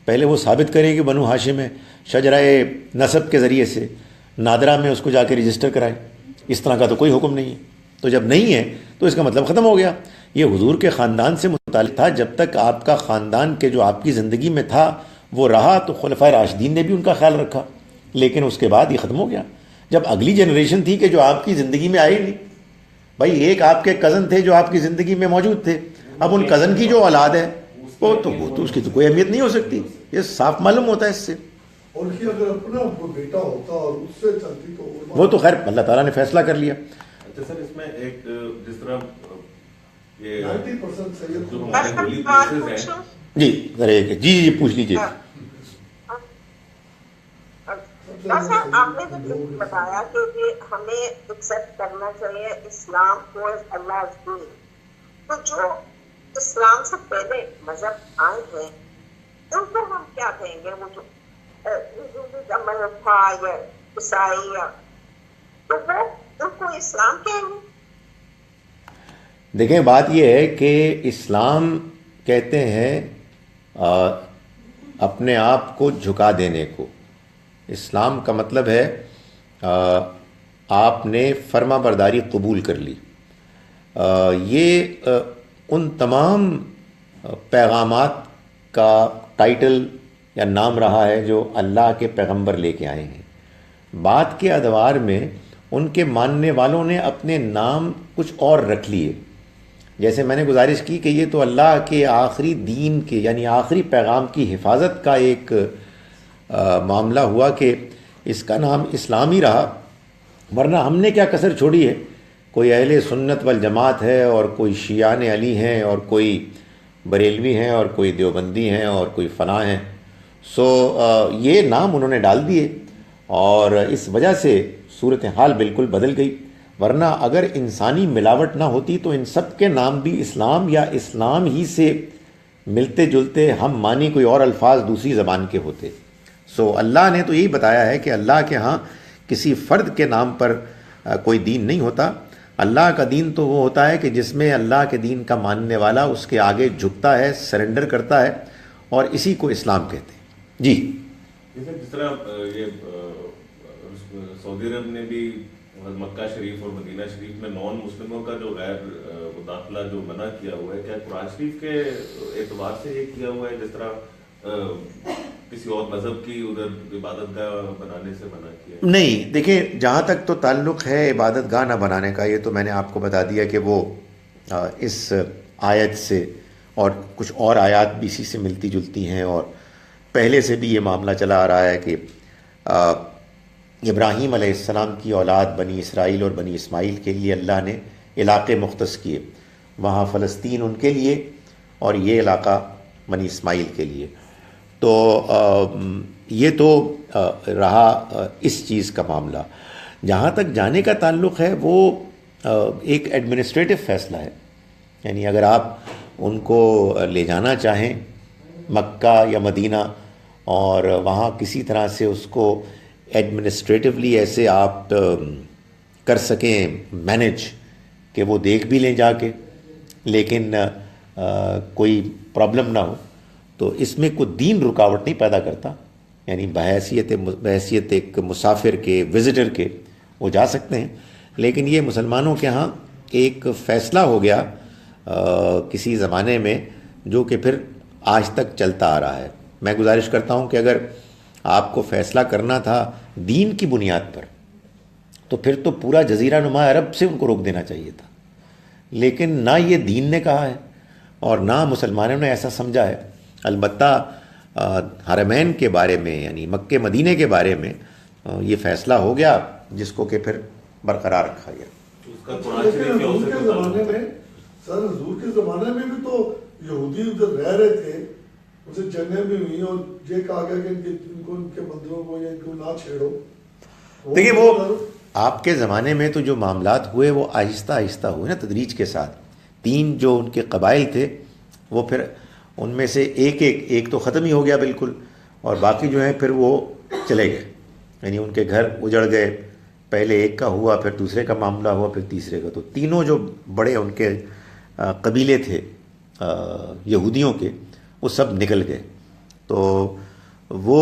[SPEAKER 1] پہلے وہ ثابت کریں کہ بنو ہاشم ہے، شجرہ نسب کے ذریعے سے نادرہ میں اس کو جا کے رجسٹر کرائیں. اس طرح کا تو کوئی حکم نہیں ہے. تو جب نہیں ہے تو اس کا مطلب ختم ہو گیا. یہ حضور کے خاندان سے متعلق تھا، جب تک آپ کا خاندان کے جو آپ کی زندگی میں تھا وہ رہا تو خلفائے راشدین نے بھی ان کا خیال رکھا، لیکن اس کے بعد یہ ختم ہو گیا جب اگلی جنریشن تھی کہ جو آپ کی زندگی میں آئی نہیں. بھائی ایک آپ کے کزن تھے جو آپ کی زندگی میں موجود تھے، اب ان کزن کی جو اولاد ہے وہ تو اس کی تو کوئی اہمیت نہیں ہو سکتی. یہ صاف معلوم ہوتا ہے اس سے.
[SPEAKER 4] اور کہ اگر اپنا کوئی بیٹا ہوتا اور اس سے چلتی تو
[SPEAKER 1] وہ تو خیر اللہ تعالیٰ نے فیصلہ کر لیا.
[SPEAKER 3] اچھا سر، اس میں ایک جس طرح یہ
[SPEAKER 4] 90% صحیح
[SPEAKER 3] جو ہمارے ہولی پلیسز ہیں،
[SPEAKER 1] جی ذرا جی پوچھ لیجیے.
[SPEAKER 8] صاحب آپ نے جو بتایا کہ یہ ہمیں ایکسپٹ کرنا چاہیے اسلام کو اللہ دین، تو جو اسلام سے پہلے مذہب آئے ہیں ان کو ہم کیا کہیں گے؟ وہ جو کا مذہب تھا یا عیسائی یا، تو وہ ان کو اسلام کہیں گے؟
[SPEAKER 1] دیکھیں بات یہ ہے کہ اسلام کہتے ہیں اپنے آپ کو جھکا دینے کو. اسلام کا مطلب ہے آپ نے فرما برداری قبول کر لی. یہ ان تمام پیغامات کا ٹائٹل یا نام رہا ہے جو اللہ کے پیغمبر لے کے آئے ہیں. بعد کے ادوار میں ان کے ماننے والوں نے اپنے نام کچھ اور رکھ لیے. جیسے میں نے گزارش کی کہ یہ تو اللہ کے آخری دین کے یعنی آخری پیغام کی حفاظت کا ایک معاملہ ہوا کہ اس کا نام اسلام ہی رہا، ورنہ ہم نے کیا کسر چھوڑی ہے. کوئی اہل سنت والجماعت ہے اور کوئی شیعان علی ہیں اور کوئی بریلوی ہیں اور کوئی دیوبندی ہیں اور کوئی فلاں ہیں. سو یہ نام انہوں نے ڈال دیے اور اس وجہ سے صورتحال بالکل بدل گئی. ورنہ اگر انسانی ملاوٹ نہ ہوتی تو ان سب کے نام بھی اسلام یا اسلام ہی سے ملتے جلتے ہم مانی کوئی اور الفاظ دوسری زبان کے ہوتے. سو اللہ نے تو یہی بتایا ہے کہ اللہ کے ہاں کسی فرد کے نام پر کوئی دین نہیں ہوتا. اللہ کا دین تو وہ ہوتا ہے کہ جس میں اللہ کے دین کا ماننے والا اس کے آگے جھکتا ہے، سرنڈر کرتا ہے، اور اسی کو اسلام کہتے ہیں. جی
[SPEAKER 3] جس طرح یہ سعودی عرب نے بھی مکہ شریف اور مدینہ شریف میں نان مسلموں کا جو غیر داخلہ جو منع کیا ہوا ہے، کیا قرآن شریف کے اعتبار سے یہ کیا ہوا ہے جس طرح کسی اور مذہب کی ادھر عبادت گاہ بنانے سے منع کیا؟
[SPEAKER 1] نہیں، دیکھیں جہاں تک تو تعلق ہے عبادت گاہ نہ بنانے کا، یہ تو میں نے آپ کو بتا دیا کہ وہ اس آیت سے اور کچھ اور آیات بھی اسی سے ملتی جلتی ہیں، اور پہلے سے بھی یہ معاملہ چلا آ رہا ہے کہ ابراہیم علیہ السلام کی اولاد بنی اسرائیل اور بنی اسماعیل کے لیے اللہ نے علاقے مختص کیے. وہاں فلسطین ان کے لیے اور یہ علاقہ بنی اسماعیل کے لیے. تو یہ تو رہا اس چیز کا معاملہ. جہاں تک جانے کا تعلق ہے وہ ایک ایڈمنسٹریٹو فیصلہ ہے. یعنی اگر آپ ان کو لے جانا چاہیں مکہ یا مدینہ اور وہاں کسی طرح سے اس کو ایڈمنسٹریٹولی ایسے آپ کر سکیں مینیج کہ وہ دیکھ بھی لیں جا کے لیکن کوئی پرابلم نہ ہو، تو اس میں کوئی دین رکاوٹ نہیں پیدا کرتا. یعنی بحیثیت ایک مسافر کے، وزٹر کے وہ جا سکتے ہیں. لیکن یہ مسلمانوں کے ہاں ایک فیصلہ ہو گیا کسی زمانے میں جو کہ پھر آج تک چلتا آ رہا ہے. میں گزارش کرتا ہوں کہ اگر آپ کو فیصلہ کرنا تھا دین کی بنیاد پر تو پھر تو پورا جزیرہ نما عرب سے ان کو روک دینا چاہیے تھا. لیکن نہ یہ دین نے کہا ہے اور نہ مسلمانوں نے ایسا سمجھا ہے. البتہ حرمین کے بارے میں یعنی مکہ مدینے کے بارے میں یہ فیصلہ ہو گیا جس کو کہ پھر برقرار رکھا گیا.
[SPEAKER 4] لیکن حضور کے زمانے میں سر، حضور کے زمانے میں بھی تو یہودی ادھر رہ رہے تھے، اسے جنگیں بھی ہوئی اور یہ کہا گیا کہ ان کے مندروں کو یا ان کو نہ چھیڑو.
[SPEAKER 1] دیکھیے وہ آپ کے زمانے میں تو جو معاملات ہوئے وہ آہستہ آہستہ ہوئے نا، تدریج کے ساتھ. 3 جو ان کے قبائل تھے وہ پھر ان میں سے ایک تو ختم ہی ہو گیا بالکل، اور باقی جو ہیں پھر وہ چلے گئے. یعنی ان کے گھر اجڑ گئے. پہلے ایک کا ہوا، پھر دوسرے کا معاملہ ہوا، پھر تیسرے کا. تو تینوں جو بڑے ان کے قبیلے تھے یہودیوں کے وہ سب نکل گئے. تو وہ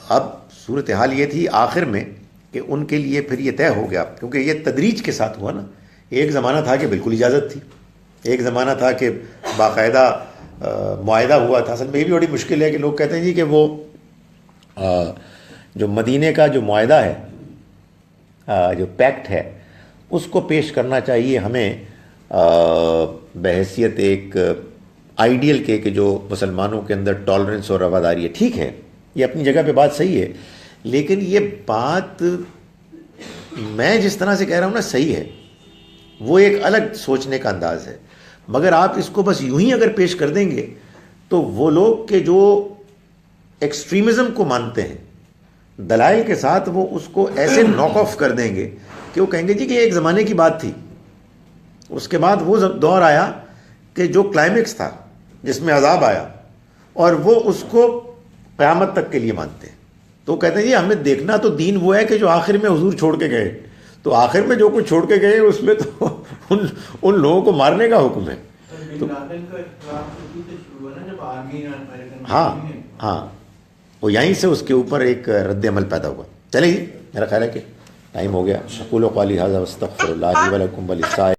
[SPEAKER 1] اب صورتحال یہ تھی آخر میں کہ ان کے لیے پھر یہ طے ہو گیا، کیونکہ یہ تدریج کے ساتھ ہوا نا. ایک زمانہ تھا کہ بالکل اجازت تھی، ایک زمانہ تھا کہ باقاعدہ معاہدہ ہوا تھا. اصل میں یہ بھی بڑی مشکل ہے کہ لوگ کہتے ہیں جی کہ وہ جو مدینے کا جو معاہدہ ہے، جو پیکٹ ہے، اس کو پیش کرنا چاہیے ہمیں بحیثیت ایک آئیڈیل کے کہ جو مسلمانوں کے اندر ٹالرنس اور رواداری ہے. ٹھیک ہے، یہ اپنی جگہ پہ بات صحیح ہے، لیکن یہ بات میں جس طرح سے کہہ رہا ہوں نا صحیح ہے، وہ ایک الگ سوچنے کا انداز ہے، مگر آپ اس کو بس یوں ہی اگر پیش کر دیں گے تو وہ لوگ کہ جو ایکسٹریمزم کو مانتے ہیں دلائل کے ساتھ وہ اس کو ایسے ناک آف کر دیں گے کہ وہ کہیں گے جی کہ یہ ایک زمانے کی بات تھی، اس کے بعد وہ دور آیا کہ جو کلائمیکس تھا جس میں عذاب آیا، اور وہ اس کو قیامت تک کے لیے مانتے ہیں. تو وہ کہتے ہیں جی ہمیں دیکھنا تو دین وہ ہے کہ جو آخر میں حضور چھوڑ کے گئے، تو آخر میں جو کچھ چھوڑ کے گئے اس میں تو ان لوگوں کو مارنے کا حکم ہے. ہاں ہاں، وہ یہیں سے اس کے اوپر ایک رد عمل پیدا ہوا. چلے جی، میرا خیال ہے کہ ٹائم ہو گیا. اقول قولی ھذا واستغفر اللہ لی ولکم وللسائر